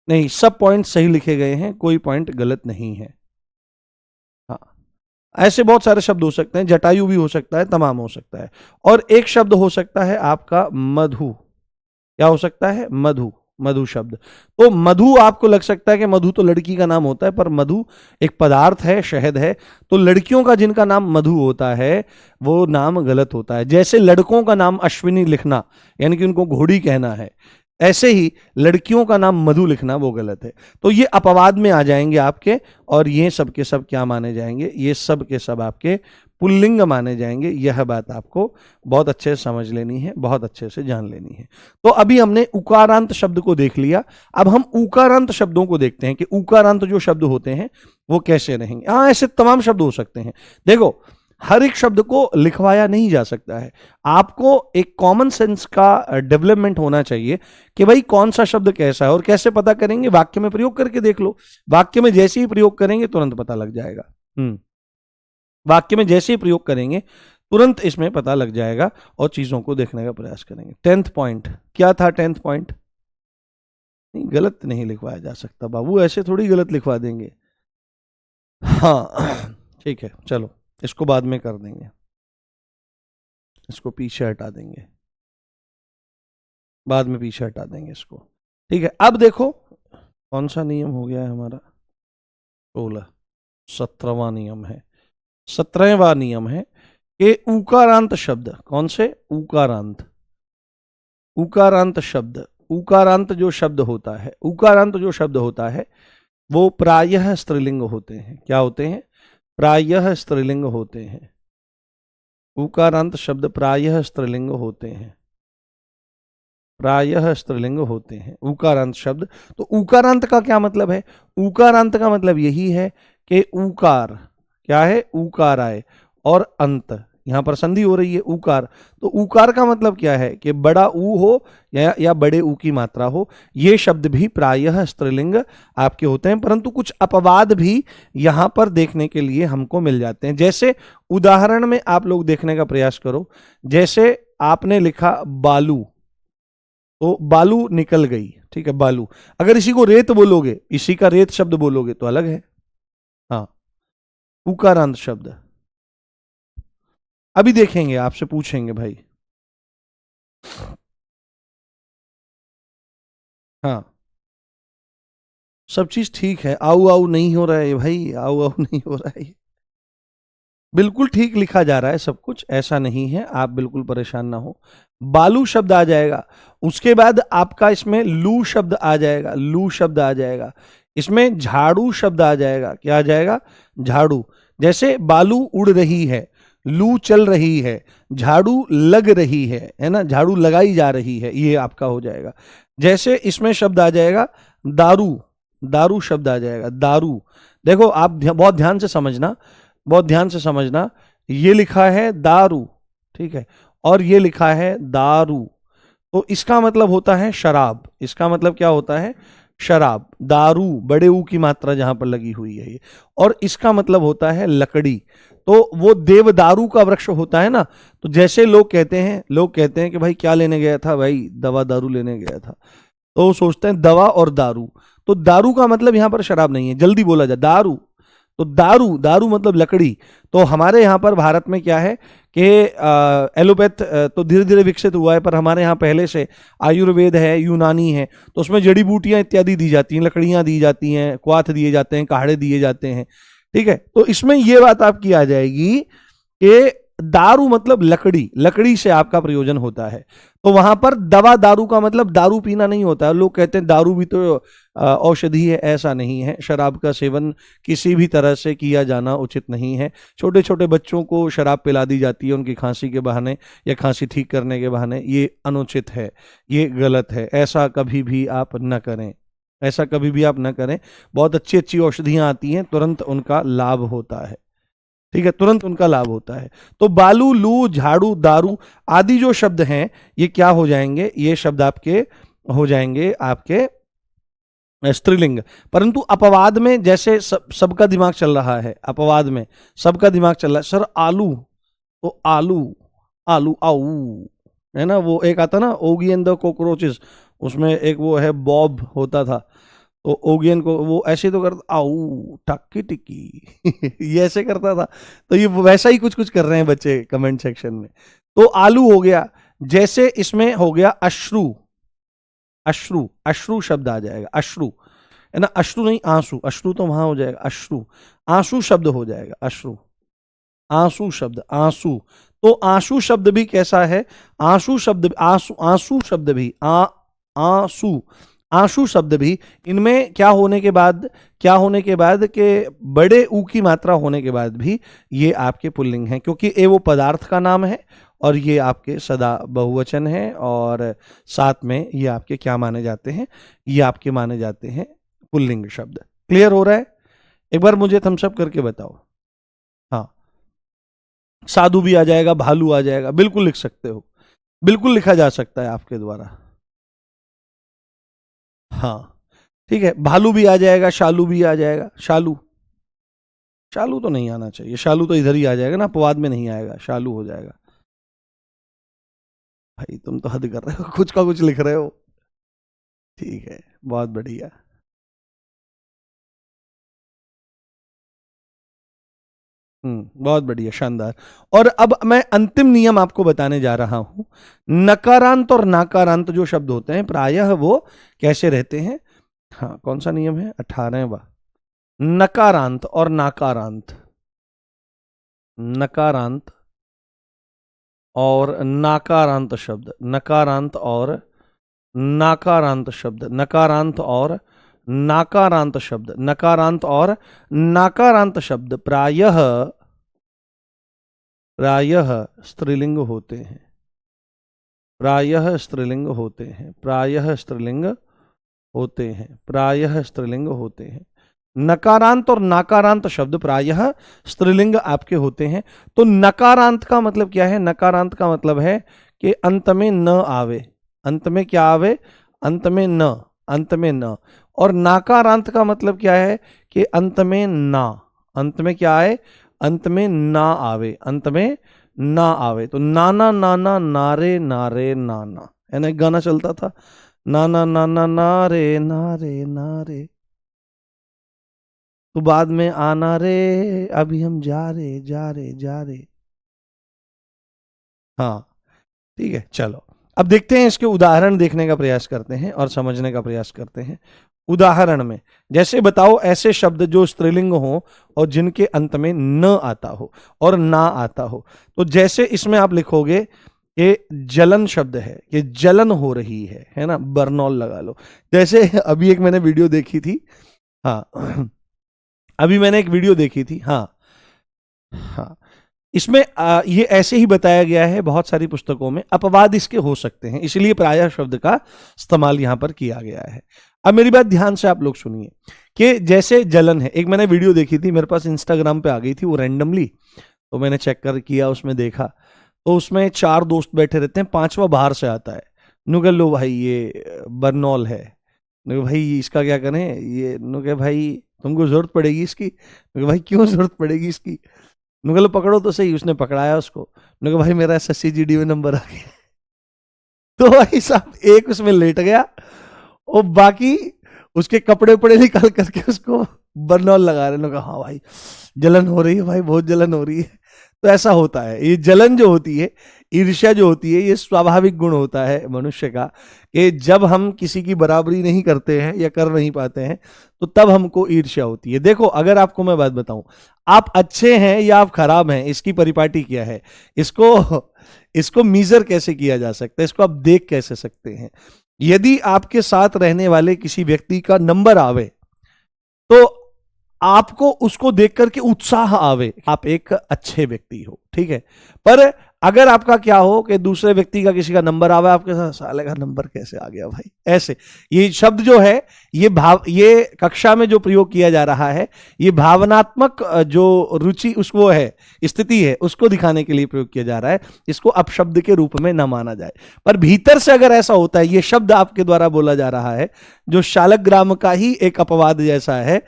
नहीं, सब पॉइंट सही लिखे गए हैं, कोई पॉइंट गलत नहीं है। हाँ, ऐसे बहुत सारे शब्द हो सकते हैं, जटायु भी हो सकता है, तमाम हो सकता है। और एक शब्द हो सकता है आपका मधु, क्या हो सकता है, मधु, मधु शब्द। तो मधु आपको लग सकता है कि मधु तो लड़की का नाम होता है, पर मधु एक पदार्थ है, शहद है। तो लड़कियों का जिनका नाम मधु होता है वो नाम गलत होता है। जैसे लड़कों का नाम अश्विनी लिखना यानी कि उनको घोड़ी कहना है, ऐसे ही लड़कियों का नाम मधु लिखना वो गलत है। तो ये अपवाद में आ जाएंगे आपके, और ये सब के सब क्या माने जाएंगे, ये सब के सब आपके पुल्लिंग माने जाएंगे। यह बात आपको बहुत अच्छे से समझ लेनी है, बहुत अच्छे से जान लेनी है। तो अभी हमने उकारांत शब्द को देख लिया, अब हम उकारांत शब्दों को देखते हैं कि उकारांत जो शब्द होते हैं वो कैसे रहेंगे। हाँ, ऐसे तमाम शब्द हो सकते हैं। देखो, हर एक शब्द को लिखवाया नहीं जा सकता है, आपको एक कॉमन सेंस का डेवलपमेंट होना चाहिए कि भाई कौन सा शब्द कैसा है। और कैसे पता करेंगे, वाक्य में प्रयोग करके देख लो, वाक्य में जैसे ही प्रयोग करेंगे तुरंत पता लग जाएगा। वाक्य में जैसे ही प्रयोग करेंगे तुरंत इसमें पता लग जाएगा, और चीजों को देखने का प्रयास करेंगे। 10th पॉइंट क्या था, 10th पॉइंट, नहीं गलत नहीं लिखवाया जा सकता बाबू, ऐसे थोड़ी गलत लिखवा देंगे। हाँ ठीक है, चलो इसको बाद में कर देंगे, इसको पीछे हटा देंगे, बाद में पीछे हटा देंगे इसको। ठीक है, अब देखो कौन सा नियम हो गया है हमारा, 16, 17वां नियम है। 17वां नियम है कि उकारांत शब्द, कौन से, उकारांत, उकारांत शब्द, उकारांत जो शब्द होता है, उकारांत जो शब्द होता है वो प्रायः स्त्रीलिंग होते हैं। क्या होते हैं, प्रायः स्त्रीलिंग होते हैं। उकारांत शब्द प्रायः स्त्रीलिंग होते हैं, प्रायः स्त्रीलिंग होते हैं उकारांत शब्द। तो उकारांत का क्या मतलब है, उकारांत का मतलब यही है कि उकार क्या है, उकार आए और अंत, यहां पर संधि हो रही है उकार। तो उकार का मतलब क्या है कि बड़ा ऊ हो या बड़े ऊ की मात्रा हो। ये शब्द भी प्रायः स्त्रीलिंग आपके होते हैं, परंतु कुछ अपवाद भी यहां पर देखने के लिए हमको मिल जाते हैं। जैसे उदाहरण में आप लोग देखने का प्रयास करो, जैसे आपने लिखा बालू, तो बालू निकल गई, ठीक है, बालू। अगर इसी को रेत बोलोगे, इसी का रेत शब्द बोलोगे तो अलग है। हाँ, उकारांत शब्द अभी देखेंगे, आपसे पूछेंगे भाई। हाँ, सब चीज ठीक है। आऊ आऊ नहीं हो रहा है भाई, आऊ आऊ नहीं हो रहा है। बिल्कुल ठीक लिखा जा रहा है सब कुछ, ऐसा नहीं है, आप बिल्कुल परेशान ना हो। बालू शब्द आ जाएगा, उसके बाद आपका इसमें लू शब्द आ जाएगा, लू शब्द आ जाएगा, इसमें झाड़ू शब्द आ जाएगा। क्या आ जाएगा? झाड़ू। जैसे बालू उड़ रही है, लू चल रही है, झाड़ू लग रही है ना, झाड़ू लगाई जा रही है, ये आपका हो जाएगा। जैसे इसमें शब्द आ जाएगा दारू, दारू शब्द आ जाएगा, दारू। देखो आप बहुत ध्यान से समझना, बहुत ध्यान से समझना, ये लिखा है दारू, ठीक है, और ये लिखा है दारू, तो इसका मतलब होता है शराब। इसका मतलब क्या होता है? शराब। दारू बड़े ऊ की मात्रा जहां पर लगी हुई है ये, और इसका मतलब होता है लकड़ी। तो वो देवदारू का वृक्ष होता है ना, तो जैसे लोग कहते हैं, लोग कहते हैं कि भाई क्या लेने गया था? भाई दवा दारू लेने गया था। तो वो सोचते हैं दवा और दारू, तो दारू का मतलब यहां पर शराब नहीं है, जल्दी बोला जाए दारू। तो दारू, दारू मतलब लकड़ी। तो हमारे यहाँ पर भारत में क्या है कि एलोपैथ तो धीरे धीरे विकसित हुआ है, पर हमारे यहाँ पहले से आयुर्वेद है, यूनानी है, तो उसमें जड़ी बूटियां इत्यादि दी जाती हैं, लकड़ियां दी जाती हैं, क्वाथ दिए जाते हैं, काढ़े दिए जाते हैं, ठीक है। तो इसमें यह बात आपकी आ जाएगी कि दारू मतलब लकड़ी, लकड़ी से आपका प्रयोजन होता है। तो वहां पर दवा दारू का मतलब दारू पीना नहीं होता है। लोग कहते हैं दारू भी तो औषधि है, ऐसा नहीं है। शराब का सेवन किसी भी तरह से किया जाना उचित नहीं है। छोटे छोटे बच्चों को शराब पिला दी जाती है उनकी खांसी के बहाने या खांसी ठीक करने के बहाने, ये अनुचित है, ये गलत है, ऐसा कभी भी आप न करें, ऐसा कभी भी आप न करें। बहुत अच्छी अच्छी औषधियां आती हैं, तुरंत उनका लाभ होता है, ठीक है, तुरंत उनका लाभ होता है। तो बालू, लू, झाड़ू, दारू आदि जो शब्द हैं ये क्या हो जाएंगे? ये शब्द आपके हो जाएंगे आपके स्त्रीलिंग। परंतु अपवाद में जैसे सबका दिमाग चल रहा है, अपवाद में सबका दिमाग चल रहा है, सर आलू, तो आलू, आलू आऊ, है ना, वो एक आता ना ओगी एंड द कॉकरोचेस, उसमें एक वो है बॉब होता था, तो ओगियन को वो ऐसे तो करता आऊ टक्की टिक्की ये ऐसे करता था। तो ये वैसा ही कुछ कुछ कर रहे हैं बच्चे कमेंट सेक्शन में। तो आलू हो गया। जैसे इसमें हो गया अश्रु, अश्रु, अश्रु शब्द आ जाएगा, अश्रु, है ना, अश्रु नहीं आंसू, अश्रु तो वहां हो जाएगा, अश्रु, आंसू शब्द हो जाएगा, अश्रु, आंसू शब्द, आंसू। तो आंसू शब्द भी कैसा है? आंसू शब्द, आंसू, आंसू शब्द भी आंसू, आंसू शब्द भी, इनमें क्या होने के बाद, क्या होने के बाद के बड़े ऊ की मात्रा होने के बाद भी ये आपके पुल्लिंग हैं, क्योंकि ये वो पदार्थ का नाम है और ये आपके सदा बहुवचन है, और साथ में ये आपके क्या माने जाते हैं? ये आपके माने जाते हैं पुल्लिंग शब्द। क्लियर हो रहा है? एक बार मुझे थम्सअप करके बताओ। हाँ, साधु भी आ जाएगा, भालू आ जाएगा, बिल्कुल लिख सकते हो, बिल्कुल लिखा जा सकता है आपके द्वारा। हाँ, ठीक है, भालू भी आ जाएगा, शालू भी आ जाएगा, शालू, शालू तो नहीं आना चाहिए, शालू तो इधर ही आ जाएगा ना, अपवाद में नहीं आएगा, शालू हो जाएगा। भाई तुम तो हद कर रहे हो, कुछ का कुछ लिख रहे हो। ठीक है, बहुत बढ़िया। बहुत बढ़िया, शानदार। और अब मैं अंतिम नियम आपको बताने जा रहा हूं। नकारांत और नाकारांत जो शब्द होते हैं प्रायः वो कैसे रहते हैं? हाँ, कौन सा नियम है? 18वां। नकारांत और नाकारांत, नकारांत और नाकारांत शब्द, नकारांत और नाकारांत शब्द, नकारांत और नाकारांत शब्द, नकारांत और नाकारांत शब्द प्रायः, प्रायः स्त्रीलिंग होते हैं, प्रायः स्त्रीलिंग होते हैं, प्रायः स्त्रीलिंग होते हैं, प्रायः स्त्रीलिंग होते हैं। नकारांत और नाकारांत शब्द प्रायः स्त्रीलिंग आपके होते हैं। तो नकारांत का मतलब क्या है? नकारांत का मतलब है कि अंत में न आवे, अंत में क्या आवे? अंत में न, अंत में न। और नाकारांत का मतलब क्या है? कि अंत में ना, अंत में क्या आए? अंत में ना आवे, अंत में ना आवे। तो नाना नाना नारे नारे नाना, है ना, एक गाना चलता था, नाना नाना नारे नारे नारे, तो बाद में आना रे, अभी हम जा रहे जा रहे जा रहे। हाँ, ठीक है, चलो अब देखते हैं, इसके उदाहरण देखने का प्रयास करते हैं और समझने का प्रयास करते हैं। उदाहरण में जैसे बताओ ऐसे शब्द जो स्त्रीलिंग हो और जिनके अंत में न आता हो और ना आता हो। तो जैसे इसमें आप लिखोगे कि जलन शब्द है, कि जलन हो रही है ना, बर्नॉल लगा लो। जैसे अभी एक मैंने वीडियो देखी थी, हाँ अभी मैंने एक वीडियो देखी थी, हाँ हाँ, इसमें ये ऐसे ही बताया गया है, बहुत सारी पुस्तकों में अपवाद इसके हो सकते हैं, इसलिए प्रायः शब्द का इस्तेमाल यहां पर किया गया है। अब मेरी बात ध्यान से आप लोग सुनिए कि जैसे जलन है, एक मैंने वीडियो देखी थी, मेरे पास इंस्टाग्राम पे आ गई थी वो रैंडमली, तो मैंने चेक कर किया, उसमें देखा, तो उसमें 4 दोस्त बैठे रहते हैं, 5वां बाहर से आता है। नुके लो भाई ये बर्नॉल है, नुके भाई इसका क्या करें, ये नुके भाई तुमको जरूरत पड़ेगी इसकी, नुके भाई क्यों जरूरत पड़ेगी इसकी, नुके पकड़ो तो सही। उसने पकड़ाया उसको, नुके भाई मेरा SSC GD में नंबर आ गया। तो भाई साहब एक उसमें लेट गया और बाकी उसके कपड़े उपड़े निकाल करके उसको बर्नॉल लगा रहे हैं। हाँ भाई जलन हो रही है, भाई बहुत जलन हो रही है। तो ऐसा होता है, ये जलन जो होती है, ईर्ष्या जो होती है, ये स्वाभाविक गुण होता है मनुष्य का, कि जब हम किसी की बराबरी नहीं करते हैं या कर नहीं पाते हैं तो तब हमको ईर्ष्या होती है। देखो अगर आपको मैं बात बताऊं, आप अच्छे हैं या आप खराब हैं, इसकी परिपाटी क्या है, इसको मीजर कैसे किया जा सकता है, इसको आप देख कैसे सकते हैं। यदि आपके साथ रहने वाले किसी व्यक्ति का नंबर आवे तो आपको उसको देख करके उत्साह आवे, आप एक अच्छे व्यक्ति हो, ठीक है। पर अगर आपका क्या हो कि दूसरे व्यक्ति का किसी का नंबर आवे, आपके साथ साले का नंबर कैसे आ गया भाई, ऐसे। ये शब्द जो है, ये कक्षा में जो प्रयोग किया जा रहा है, ये भावनात्मक जो रुचि उसको है, स्थिति है, उसको दिखाने के लिए प्रयोग किया जा रहा है। इसको अपशब्द के रूप में न माना जाए। पर भीतर से अगर ऐसा होता है, ये शब्द आपके द्वारा बोला जा रहा है जो शालग्राम का ही एक अपवाद जैसा है,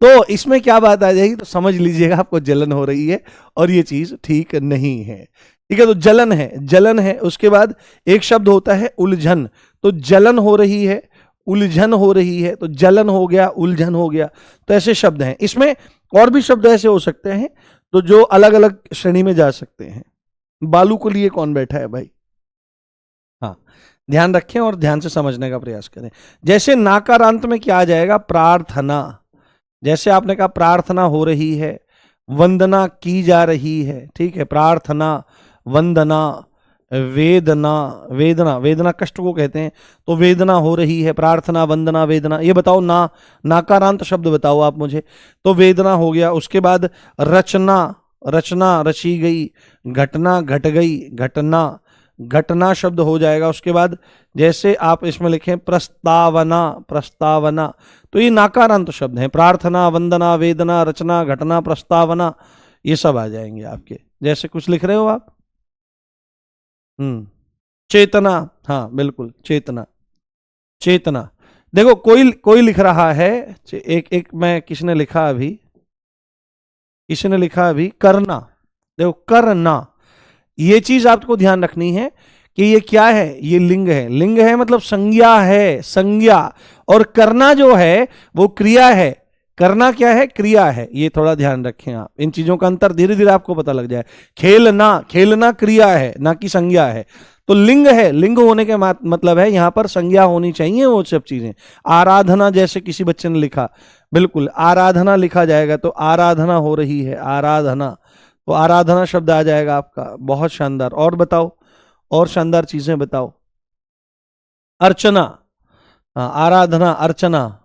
तो इसमें क्या बात आ जाएगी, तो समझ लीजिएगा आपको जलन हो रही है और ये चीज ठीक नहीं है, ठीक है। तो जलन है, जलन है। उसके बाद एक शब्द होता है उलझन, तो जलन हो रही है, उलझन हो रही है, तो जलन हो गया, उलझन हो गया। तो ऐसे शब्द हैं। इसमें और भी शब्द ऐसे हो सकते हैं तो जो अलग अलग श्रेणी में जा सकते हैं। बालू को लिए कौन बैठा है भाई, हाँ ध्यान रखें और ध्यान से समझने का प्रयास करें। जैसे नाकारांत में क्या आ जाएगा, प्रार्थना। जैसे आपने कहा प्रार्थना हो रही है, वंदना की जा रही है, ठीक है, प्रार्थना, वंदना, वेदना, वेदना, वेदना कष्ट को कहते हैं, तो वेदना हो रही है, प्रार्थना, वंदना, वेदना। ये बताओ नाकारांत शब्द बताओ आप मुझे। तो वेदना हो गया। उसके बाद रचना, रचना रची गई, घटना घट गई, घटना, घटना शब्द हो जाएगा। उसके बाद जैसे आप इसमें लिखें प्रस्तावना, प्रस्तावना, तो ये नाकारांत शब्द हैं। प्रार्थना, वंदना, वेदना, रचना, घटना, प्रस्तावना, ये सब आ जाएंगे आपके। जैसे कुछ लिख रहे हो आप, चेतना, हाँ बिल्कुल चेतना, चेतना। देखो कोई लिख रहा है, एक मैं किसने लिखा अभी, किसने लिखा अभी, करना। देखो करना, ये चीज आपको ध्यान रखनी है कि ये क्या है, ये लिंग है। लिंग है मतलब संज्ञा है, संज्ञा। और करना जो है वो क्रिया है। करना क्या है, क्रिया है। ये थोड़ा ध्यान रखें आप, इन चीजों का अंतर धीरे धीरे आपको पता लग जाए। खेलना, खेलना क्रिया है ना कि संज्ञा है। तो लिंग है, लिंग होने के मतलब है यहां पर संज्ञा होनी चाहिए वो सब चीजें। आराधना, जैसे किसी बच्चे ने लिखा, बिल्कुल आराधना लिखा जाएगा, तो आराधना हो रही है, आराधना, तो आराधना शब्द आ जाएगा आपका। बहुत शानदार। और बताओ, और शानदार चीजें बताओ। अर्चना, हाँ आराधना, अर्चना,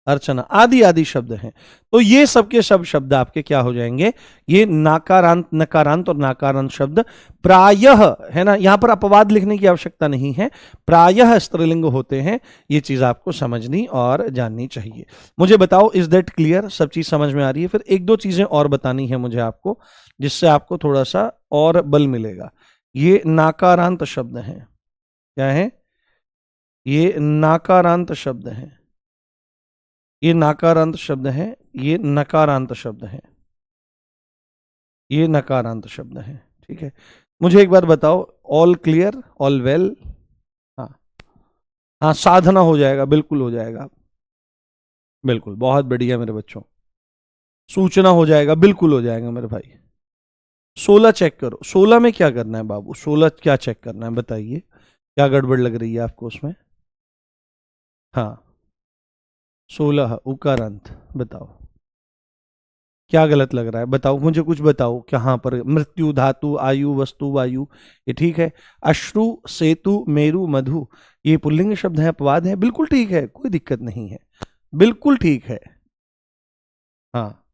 अर्चना, आदि आदि शब्द हैं। तो ये सब के सब शब्द आपके क्या हो जाएंगे, ये नाकारांत, नकारांत और नाकारांत शब्द प्रायः, है ना, यहां पर अपवाद लिखने की आवश्यकता नहीं है, प्रायः स्त्रीलिंग होते हैं। ये चीज आपको समझनी और जाननी चाहिए। मुझे बताओ, इज दैट क्लियर, सब चीज समझ में आ रही है। फिर एक दो चीजें और बतानी है मुझे आपको, जिससे आपको थोड़ा सा और बल मिलेगा। ये नाकारांत शब्द हैं, क्या है, ये नाकारांत शब्द हैं, ये नाकारांत शब्द हैं, ये नकारांत शब्द हैं, ये नकारांत शब्द हैं, ठीक है। मुझे एक बार बताओ, ऑल क्लियर, ऑल वेल, हाँ हाँ, साधना हो जाएगा, बिल्कुल हो जाएगा, बिल्कुल, बहुत बढ़िया मेरे बच्चों। सूचना हो जाएगा, बिल्कुल हो जाएगा मेरे भाई, 16 चेक करो, 16 में क्या करना है बाबू, 16 क्या चेक करना है बताइए, क्या गड़बड़ लग रही है आपको उसमें? हाँ 16 उकारांत, बताओ क्या गलत लग रहा है, बताओ मुझे, कुछ बताओ, कहाँ पर मृत्यु, धातु, आयु, वस्तु, वायु, ये ठीक है। अश्रु, सेतु, मेरु, मधु, ये पुल्लिंग शब्द है, अपवाद है, बिल्कुल ठीक है, कोई दिक्कत नहीं है, बिल्कुल ठीक है। हाँ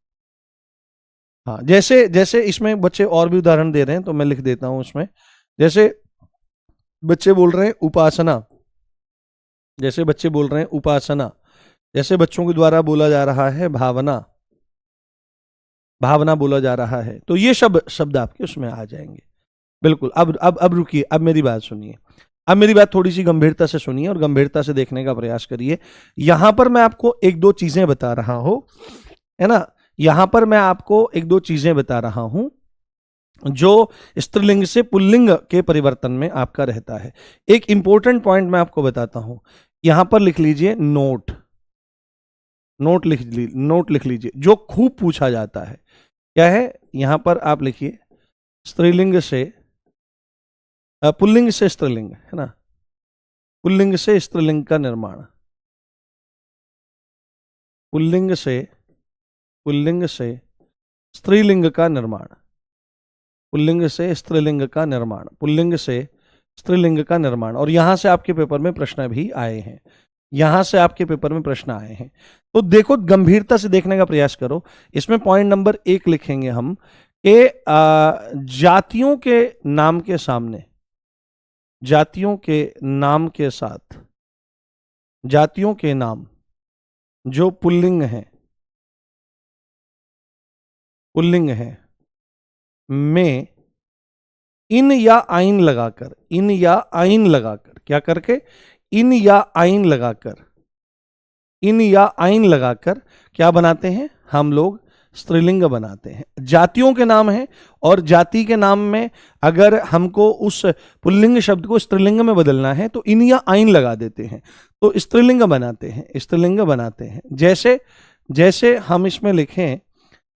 हाँ, जैसे जैसे इसमें बच्चे और भी उदाहरण दे रहे हैं तो मैं लिख देता हूं उसमें। जैसे बच्चे बोल रहे हैं उपासना, जैसे बच्चे बोल रहे हैं उपासना, जैसे बच्चों के द्वारा बोला जा रहा है भावना, भावना बोला जा रहा है, तो ये शब्द शब्द आपके उसमें आ जाएंगे। बिल्कुल। अब रुकिए, अब मेरी बात सुनिए, अब मेरी बात थोड़ी सी गंभीरता से सुनिए और गंभीरता से देखने का प्रयास करिए। यहां पर मैं आपको एक दो चीजें बता रहा हूं, है ना, यहां पर मैं आपको एक दो चीजें बता रहा हूं जो स्त्रीलिंग से पुल्लिंग के परिवर्तन में आपका रहता है। एक इंपॉर्टेंट पॉइंट मैं आपको बताता हूं, यहां पर लिख लीजिए नोट, नोट लिख लीजिए, जो खूब पूछा जाता है। क्या है, यहां पर आप लिखिए स्त्रीलिंग से पुल्लिंग से स्त्रीलिंग, है ना, पुल्लिंग से स्त्रीलिंग का निर्माण, पुल्लिंग से, पुल्लिंग से स्त्रीलिंग का निर्माण, पुल्लिंग से स्त्रीलिंग का निर्माण, पुल्लिंग से स्त्रीलिंग का निर्माण। और यहां से आपके पेपर में प्रश्न भी आए हैं, यहां से आपके पेपर में प्रश्न आए हैं। तो देखो, गंभीरता से देखने का प्रयास करो। इसमें पॉइंट नंबर 1 लिखेंगे हम कि जातियों के नाम के सामने, जातियों के नाम के साथ, जातियों के नाम जो पुल्लिंग है, पुल्लिंग है, में इन या आइन लगाकर, इन या आइन लगाकर, क्या करके, इन या आइन लगाकर, इन या आइन लगाकर क्या बनाते हैं हम लोग, स्त्रीलिंग बनाते हैं। जातियों के नाम है और जाति के नाम में अगर हमको उस पुल्लिंग शब्द को स्त्रीलिंग में बदलना है तो इन या आइन लगा देते हैं, तो स्त्रीलिंग बनाते हैं, स्त्रीलिंग बनाते हैं। जैसे जैसे हम इसमें लिखें,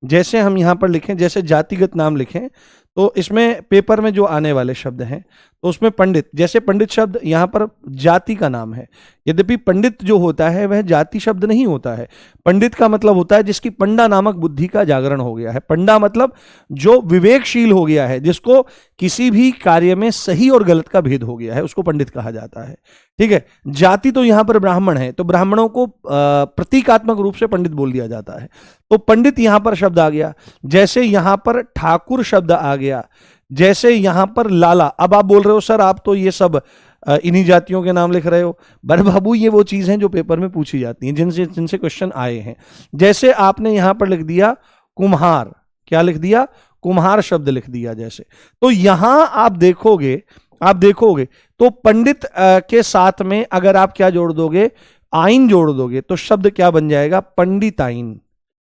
जैसे हम यहां पर लिखें, जैसे जातिगत नाम लिखें, तो इसमें पेपर में जो आने वाले शब्द हैं तो उसमें पंडित, जैसे पंडित शब्द यहां पर जाति का नाम है, यद्यपि पंडित जो होता है वह जाति शब्द नहीं होता है। पंडित का मतलब होता है जिसकी पंडा नामक बुद्धि का जागरण हो गया है। पंडा मतलब जो विवेकशील हो गया है, जिसको किसी भी कार्य में सही और गलत का भेद हो गया है, उसको पंडित कहा जाता है। ठीक है, जाति तो यहां पर ब्राह्मण है, तो ब्राह्मणों को प्रतीकात्मक रूप से पंडित बोल दिया जाता है, तो पंडित यहां पर शब्द आ गया। जैसे यहां पर ठाकुर शब्द आ गया, जैसे यहां पर लाला। अब आप बोल रहे हो सर आप तो ये सब इन्हीं जातियों के नाम लिख रहे हो, बड़े बाबू ये वो चीज हैं जो पेपर में पूछी जाती हैं, जिनसे जिनसे क्वेश्चन आए हैं। जैसे आपने यहां पर लिख दिया कुम्हार, क्या लिख दिया, कुम्हार शब्द लिख दिया जैसे, तो यहां आप देखोगे, आप देखोगे तो पंडित के साथ में अगर आप क्या जोड़ दोगे, आइन जोड़ दोगे, तो शब्द क्या बन जाएगा, पंडिताइन,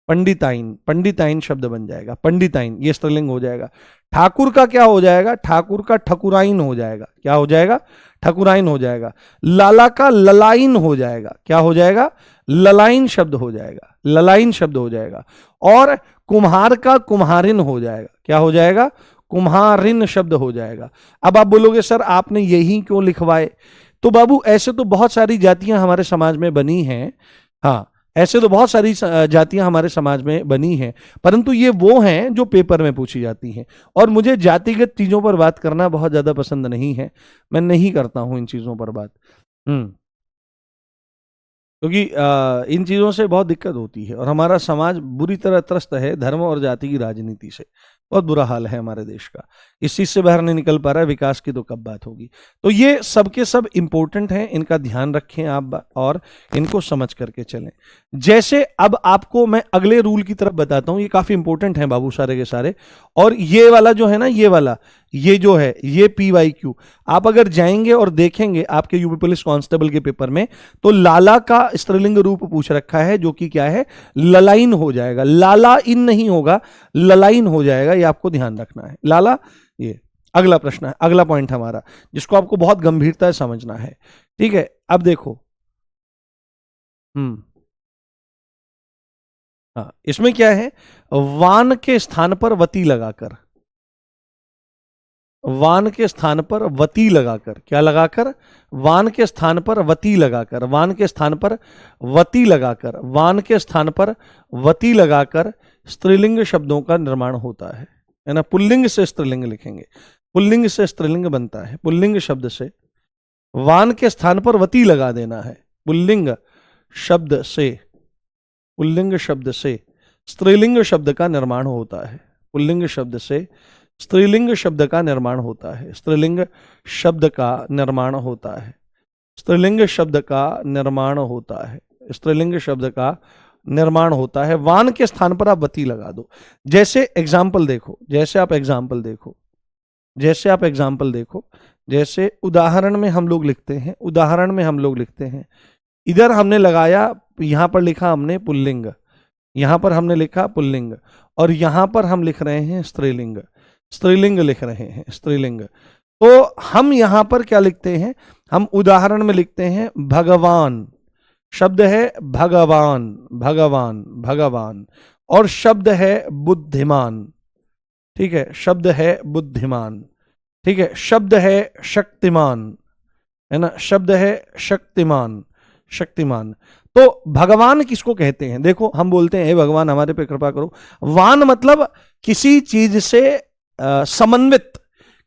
पंडिताइन, पंडिताइन शब्द बन जाएगा, पंडिताइन, ये स्त्रीलिंग हो जाएगा। ठाकुर का क्या हो जाएगा, ठाकुर का ठकुराइन हो जाएगा, क्या हो जाएगा, ठकुराइन हो जाएगा। लाला का ललाइन हो जाएगा, क्या हो जाएगा, ललाइन शब्द हो जाएगा, ललाइन शब्द हो जाएगा। और कुम्हार का कुम्हारिन हो जाएगा, क्या हो जाएगा, कुम्हारिन शब्द हो जाएगा। अब आप बोलोगे सर आपने यही क्यों लिखवाए, तो बाबू ऐसे तो बहुत सारी जातियां हमारे समाज में बनी हैं, हाँ ऐसे तो बहुत सारी जातियां हमारे समाज में बनी हैं, परंतु ये वो हैं जो पेपर में पूछी जाती हैं। और मुझे जातिगत चीजों पर बात करना बहुत ज्यादा पसंद नहीं है, मैं नहीं करता हूं इन चीजों पर बात। क्योंकि इन चीजों से बहुत दिक्कत होती है और हमारा समाज बुरी तरह त्रस्त है धर्म और जाति की राजनीति से, बहुत बुरा हाल है हमारे देश का, इस चीज से बाहर नहीं निकल पा रहा है, विकास की तो कब बात होगी। तो ये सबके सब इंपॉर्टेंट हैं, इनका ध्यान रखें आप और इनको समझ करके चलें। जैसे अब आपको मैं अगले रूल की तरफ बताता हूं, ये काफी इंपॉर्टेंट है बाबू सारे के सारे। और ये वाला जो है ना, ये वाला, ये जो है ये PYQ, आप अगर जाएंगे और देखेंगे आपके यूपी पुलिस कांस्टेबल के पेपर में, तो लाला का स्त्रीलिंग रूप पूछ रखा है जो कि क्या है, ललाइन हो जाएगा, लाला इन नहीं होगा, ललाइन हो जाएगा, ये आपको ध्यान रखना है, लाला। ये अगला प्रश्न है, अगला पॉइंट हमारा, जिसको आपको बहुत गंभीरता से समझना है। ठीक है, अब देखो, हाँ इसमें क्या है, वान के स्थान पर वती लगाकर, वान के स्थान पर वती लगाकर, क्या लगाकर, वान के स्थान पर वती लगाकर, वान के स्थान पर वती लगाकर, वान के स्थान पर वती लगाकर स्त्रीलिंग शब्दों का निर्माण होता है ना। पुल्लिंग से स्त्रीलिंग लिखेंगे, पुल्लिंग से स्त्रीलिंग बनता है, पुल्लिंग शब्द से वान के स्थान पर वती लगा देना है, पुल्लिंग शब्द से, पुल्लिंग शब्द से स्त्रीलिंग शब्द का निर्माण होता है, पुल्लिंग शब्द से स्त्रीलिंग शब्द का निर्माण होता है, स्त्रीलिंग शब्द का निर्माण होता है, स्त्रीलिंग शब्द का निर्माण होता है, स्त्रीलिंग शब्द का निर्माण होता है। वान के स्थान पर आप वती लगा दो। जैसे एग्जाम्पल देखो, जैसे आप एग्जाम्पल देखो, जैसे आप एग्जाम्पल देखो, जैसे उदाहरण में हम लोग लिखते हैं, उदाहरण में हम लोग लिखते हैं, इधर हमने लगाया, यहां पर लिखा हमने पुल्लिंग, यहां पर हमने लिखा पुल्लिंग, और यहां पर हम लिख रहे हैं स्त्रीलिंग, स्त्रीलिंग लिख रहे हैं, स्त्रीलिंग। तो हम यहां पर क्या लिखते हैं, हम उदाहरण में लिखते हैं भगवान, शब्द है भगवान, भगवान, भगवान, और शब्द है बुद्धिमान, ठीक है, शब्द है बुद्धिमान, ठीक है, शब्द है शक्तिमान, है ना, शब्द है शक्तिमान, शक्तिमान। तो भगवान किसको कहते हैं, देखो हम बोलते हैं हे भगवान हमारे पे कृपा करो। वान मतलब किसी चीज से समन्वित,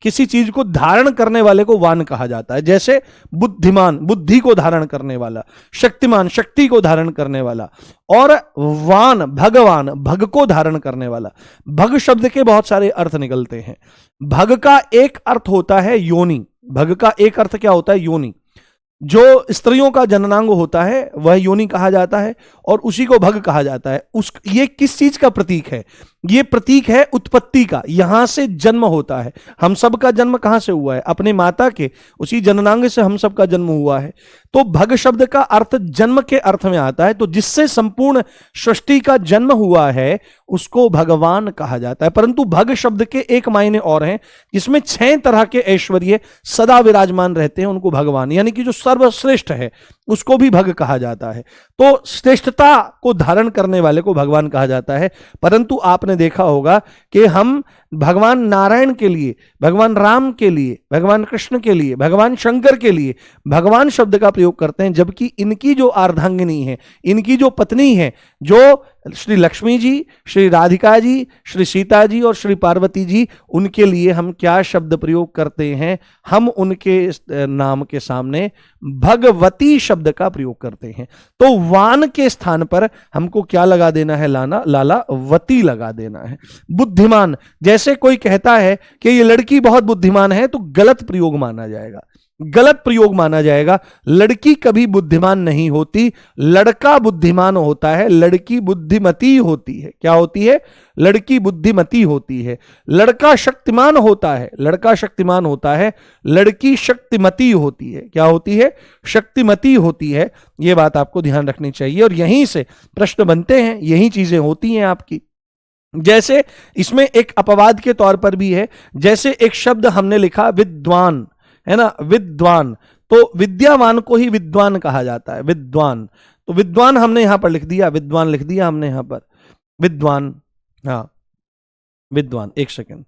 किसी चीज को धारण करने वाले को वान कहा जाता है। जैसे बुद्धिमान, बुद्धि को धारण करने वाला, शक्तिमान, शक्ति को धारण करने वाला, और वान भगवान, भग को धारण करने वाला। भग शब्द के बहुत सारे अर्थ निकलते हैं। भग का एक अर्थ होता है योनि, भग का एक अर्थ क्या होता है, योनि। जो स्त्रियों का जननांग होता है वह योनि कहा जाता है, और उसी को भग कहा जाता है। ये किस चीज का प्रतीक है, ये प्रतीक है उत्पत्ति का, यहां से जन्म होता है। हम सब का जन्म कहां से हुआ है, अपने माता के उसी जननांग से हम सब का जन्म हुआ है। तो भग शब्द का अर्थ जन्म के अर्थ में आता है। तो जिससे संपूर्ण सृष्टि का जन्म हुआ है उसको भगवान कहा जाता है। परंतु भग शब्द के एक मायने और हैं, जिसमें 6 तरह के ऐश्वर्य सदा विराजमान रहते हैं, उनको भगवान, यानी कि जो सर्वश्रेष्ठ है उसको भी भग कहा जाता है। तो श्रेष्ठता को धारण करने वाले को भगवान कहा जाता है। परंतु आपने देखा होगा कि हम भगवान नारायण के लिए, भगवान राम के लिए, भगवान कृष्ण के लिए, भगवान शंकर के लिए भगवान शब्द का प्रयोग करते हैं, जबकि इनकी जो अर्धांगिनी है, इनकी जो पत्नी है, जो श्री लक्ष्मी जी, श्री राधिका जी, श्री सीता जी और श्री पार्वती जी, उनके लिए हम क्या शब्द प्रयोग करते हैं, हम उनके नाम के सामने भगवती शब्द का प्रयोग करते हैं। तो वान के स्थान पर हमको क्या लगा देना है, लाला वती लगा देना है। बुद्धिमान, जैसे कोई कहता है कि ये लड़की बहुत बुद्धिमान है, तो गलत प्रयोग माना जाएगा, गलत प्रयोग माना जाएगा। लड़की कभी बुद्धिमान नहीं होती, लड़का बुद्धिमान होता है, लड़की बुद्धिमती होती है। क्या होती है, लड़की बुद्धिमती होती है। लड़का शक्तिमान होता है, लड़का शक्तिमान होता है, लड़की शक्तिमती होती है। क्या होती है, शक्तिमती होती है। यह बात आपको ध्यान रखनी चाहिए, और यहीं से प्रश्न बनते हैं, यही चीजें होती हैं आपकी। जैसे इसमें एक अपवाद के तौर पर भी है, जैसे एक शब्द हमने लिखा विद्वान, है ना, विद्वान, तो विद्यावान को ही विद्वान कहा जाता है, विद्वान। तो विद्वान हमने यहां पर लिख दिया, विद्वान लिख दिया हमने यहां पर, विद्वान, हाँ विद्वान, एक सेकंड,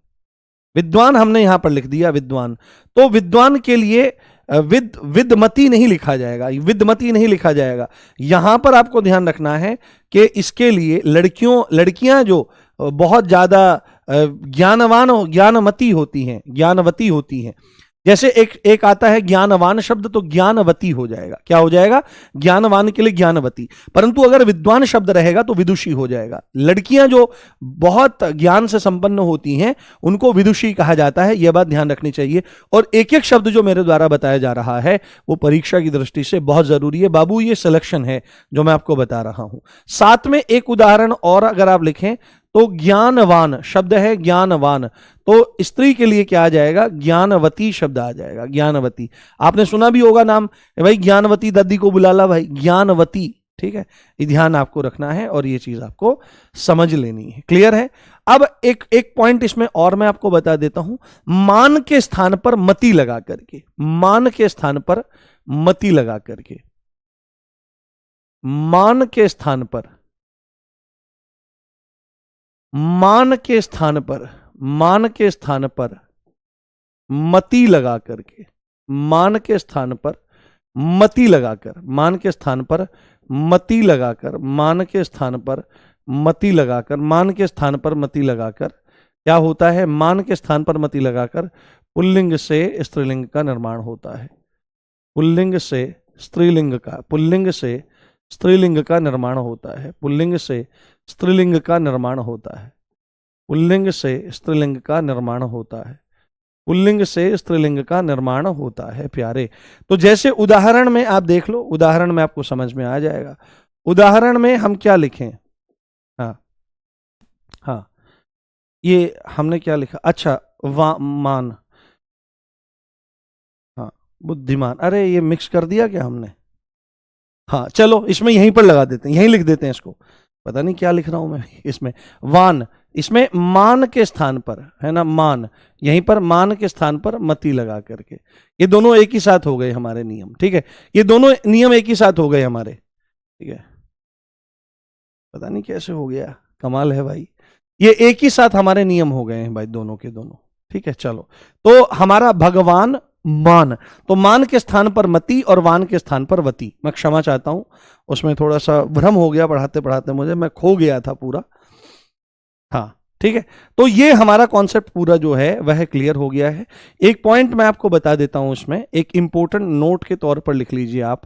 विद्वान हमने यहां पर लिख दिया, विद्वान। तो विद्वान के लिए विदमती नहीं लिखा जाएगा, विदमती नहीं लिखा जाएगा। यहां पर आपको ध्यान रखना है कि इसके लिए लड़कियां जो बहुत ज्यादा ज्ञानमती होती हैं, ज्ञानवती होती हैं। जैसे एक आता है ज्ञानवान शब्द, तो ज्ञानवती हो जाएगा। क्या हो जाएगा, ज्ञानवान के लिए ज्ञानवती। परंतु अगर विद्वान शब्द रहेगा तो विदुषी हो जाएगा। लड़कियां जो बहुत ज्ञान से संपन्न होती हैं उनको विदुषी कहा जाता है, यह बात ध्यान रखनी चाहिए। और एक एक शब्द जो मेरे द्वारा बताया जा रहा है वो परीक्षा की दृष्टि से बहुत जरूरी है बाबू, ये सिलेक्शन है जो मैं आपको बता रहा हूं। साथ में एक उदाहरण और अगर आप लिखें तो ज्ञानवान शब्द है, ज्ञानवान, तो स्त्री के लिए क्या आ जाएगा, ज्ञानवती शब्द आ जाएगा, ज्ञानवती। आपने सुना भी होगा नाम, भाई ज्ञानवती दादी को बुला ला भाई, ज्ञानवती, ठीक है। ये ध्यान आपको रखना है और ये चीज आपको समझ लेनी है। क्लियर है। अब एक पॉइंट इसमें और मैं आपको बता देता हूं, मान के स्थान पर मति लगा करके, मान के स्थान पर मति लगा करके, मान के स्थान पर, मान के स्थान पर, मान के स्थान पर मति लगा करके, मान के स्थान पर मति लगाकर, मान के स्थान पर मति लगाकर, मान के स्थान पर मति लगाकर, मान के स्थान पर मति लगाकर क्या होता है, मान के स्थान पर मति लगाकर पुल्लिंग से स्त्रीलिंग का निर्माण होता है। पुल्लिंग से स्त्रीलिंग का, पुल्लिंग से स्त्रीलिंग का निर्माण होता है। पुल्लिंग से स्त्रीलिंग का निर्माण होता है। पुल्लिंग से स्त्रीलिंग का निर्माण होता है। पुल्लिंग से स्त्रीलिंग का निर्माण होता है प्यारे। तो जैसे उदाहरण में आप देख लो, उदाहरण में आपको समझ में आ जाएगा। उदाहरण में हम क्या लिखें, हाँ हाँ, ये हमने क्या लिखा, अच्छा मान, हाँ बुद्धिमान, अरे ये मिक्स कर दिया क्या हमने, हाँ चलो इसमें यहीं पर लगा देते हैं, यहीं लिख देते हैं इसको, पता नहीं क्या लिख रहा हूं मैं इसमें। वान, इसमें मान के स्थान पर है ना, मान, यहीं पर मान के स्थान पर मति लगा करके, ये दोनों एक ही साथ हो गए हमारे नियम, ठीक है, ये दोनों नियम एक ही साथ हो गए हमारे, ठीक है, पता नहीं कैसे हो गया, कमाल है भाई, ये एक ही साथ हमारे नियम हो गए हैं भाई, दोनों के दोनों, ठीक है। चलो तो हमारा भगवान मान, तो मान के स्थान पर मति और वान के स्थान पर वती, मैं क्षमा चाहता हूं, उसमें थोड़ा सा भ्रम हो गया पढ़ाते पढ़ाते मुझे, मैं खो गया था पूरा, हाँ ठीक है। तो ये हमारा कॉन्सेप्ट पूरा जो है वह क्लियर हो गया है। एक पॉइंट मैं आपको बता देता हूं इसमें, एक इंपॉर्टेंट नोट के तौर पर लिख लीजिए आप,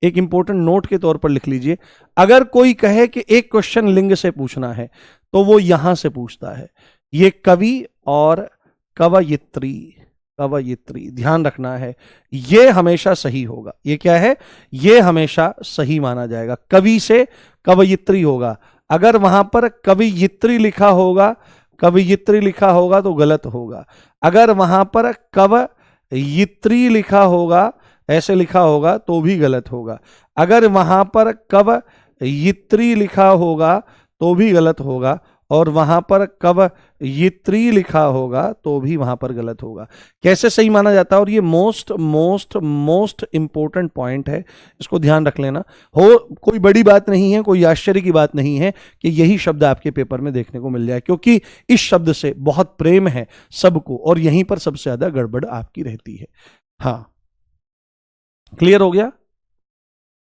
एक इंपॉर्टेंट नोट के तौर पर लिख लीजिए। अगर कोई कहे कि एक क्वेश्चन लिंग से पूछना है तो वो यहां से पूछता है, ये कवि और कवयित्री, कवयित्री ध्यान रखना है, ये हमेशा सही होगा। ये क्या है, ये हमेशा सही माना जाएगा। कवि से कवयित्री होगा, अगर वहां पर कवयित्री लिखा होगा, कवयित्री लिखा होगा तो गलत होगा। अगर वहां पर कवयित्री लिखा होगा, ऐसे लिखा होगा तो भी गलत होगा। अगर वहां पर कवयित्री लिखा होगा तो भी गलत होगा, और वहां पर कवयित्री लिखा होगा तो भी वहां पर गलत होगा। कैसे सही माना जाता है, और ये most most most important point है, इसको ध्यान रख लेना। हो कोई बड़ी बात नहीं है, कोई आश्चर्य की बात नहीं है कि यही शब्द आपके पेपर में देखने को मिल जाए, क्योंकि इस शब्द से बहुत प्रेम है सबको, और यहीं पर सबसे ज्यादा गड़बड़ आपकी रहती है। हाँ क्लियर हो गया,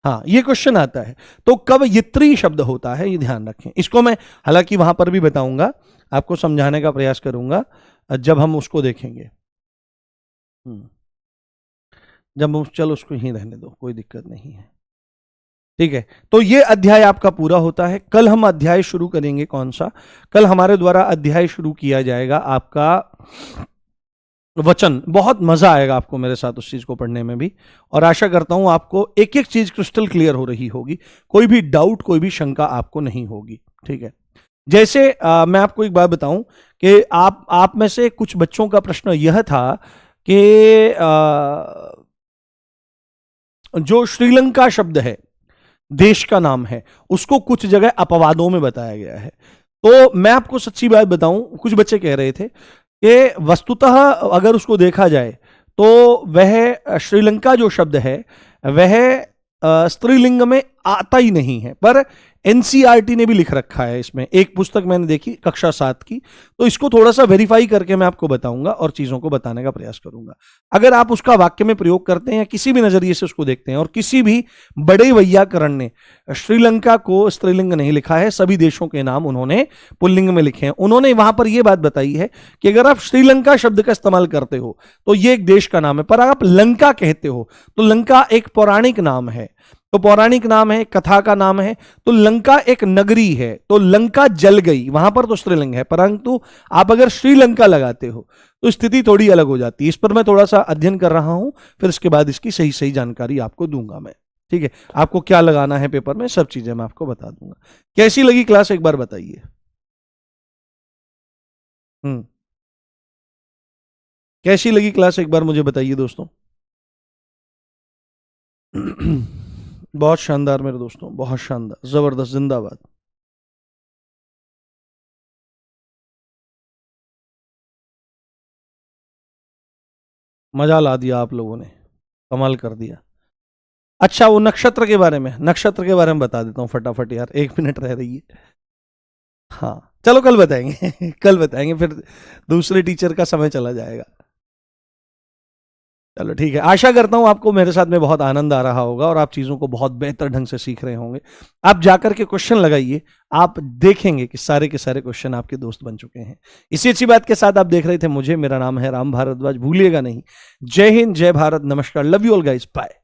हाँ ये क्वेश्चन आता है तो कवयित्री शब्द होता है, ये ध्यान रखें। इसको मैं हालांकि वहां पर भी बताऊंगा, आपको समझाने का प्रयास करूंगा जब हम उसको देखेंगे। जब उस, चलो उसको ही रहने दो, कोई दिक्कत नहीं है, ठीक है। तो ये अध्याय आपका पूरा होता है। कल हम अध्याय शुरू करेंगे, कौन सा, कल हमारे द्वारा अध्याय शुरू किया जाएगा आपका वचन। बहुत मजा आएगा आपको मेरे साथ उस चीज को पढ़ने में भी, और आशा करता हूं आपको एक एक चीज क्रिस्टल क्लियर हो रही होगी, कोई भी डाउट कोई भी शंका आपको नहीं होगी, ठीक है। जैसे मैं आपको एक बात बताऊं कि आप में से कुछ बच्चों का प्रश्न यह था कि जो श्रीलंका शब्द है, देश का नाम है, उसको कुछ जगह अपवादों में बताया गया है। तो मैं आपको सच्ची बात बताऊं, कुछ बच्चे कह रहे थे कि वस्तुतः अगर उसको देखा जाए तो वह श्रीलंका जो शब्द है वह स्त्रीलिंग में आता ही नहीं है, पर एनसीईआरटी ने भी लिख रखा है इसमें। एक पुस्तक मैंने देखी कक्षा 7 की, तो इसको थोड़ा सा वेरीफाई करके मैं आपको बताऊंगा और चीजों को बताने का प्रयास करूंगा। अगर आप उसका वाक्य में प्रयोग करते हैं या किसी भी नजरिए से उसको देखते हैं, और किसी भी बड़े वैयाकरण ने श्रीलंका को स्त्रीलिंग नहीं लिखा है, सभी देशों के नाम उन्होंने पुल्लिंग में लिखे हैं। उन्होंने वहां पर यह बात बताई है कि अगर आप श्रीलंका शब्द का इस्तेमाल करते हो तो यह एक देश का नाम है, पर अगर आप लंका कहते हो तो लंका एक पौराणिक नाम है, तो पौराणिक नाम है, कथा का नाम है, तो लंका एक नगरी है, तो लंका जल गई, वहां पर तो स्त्रीलिंग है। परंतु आप अगर श्रीलंका लगाते हो तो स्थिति थोड़ी अलग हो जाती है। इस पर मैं थोड़ा सा अध्ययन कर रहा हूं, फिर इसके बाद इसकी सही सही जानकारी आपको दूंगा मैं, ठीक है। आपको क्या लगाना है पेपर में, सब चीजें मैं आपको बता दूंगा। कैसी लगी क्लास एक बार बताइए। कैसी लगी क्लास एक बार मुझे बताइए दोस्तों। बहुत शानदार मेरे दोस्तों, बहुत शानदार, जबरदस्त, जिंदाबाद। मजा ला दिया आप लोगों ने, कमाल कर दिया। अच्छा वो नक्षत्र के बारे में, नक्षत्र के बारे में बता देता हूं फटाफट यार, 1 मिनट रह रही है। हाँ चलो कल बताएंगे कल बताएंगे, फिर दूसरे टीचर का समय चला जाएगा। चलो ठीक है, आशा करता हूं आपको मेरे साथ में बहुत आनंद आ रहा होगा और आप चीजों को बहुत बेहतर ढंग से सीख रहे होंगे। आप जाकर के क्वेश्चन लगाइए, आप देखेंगे कि सारे के सारे क्वेश्चन आपके दोस्त बन चुके हैं। इसी अच्छी बात के साथ आप देख रहे थे मुझे, मेरा नाम है राम भारद्वाज, भूलिएगा नहीं। जय हिंद, जय भारत, नमस्कार, love you all guys, bye.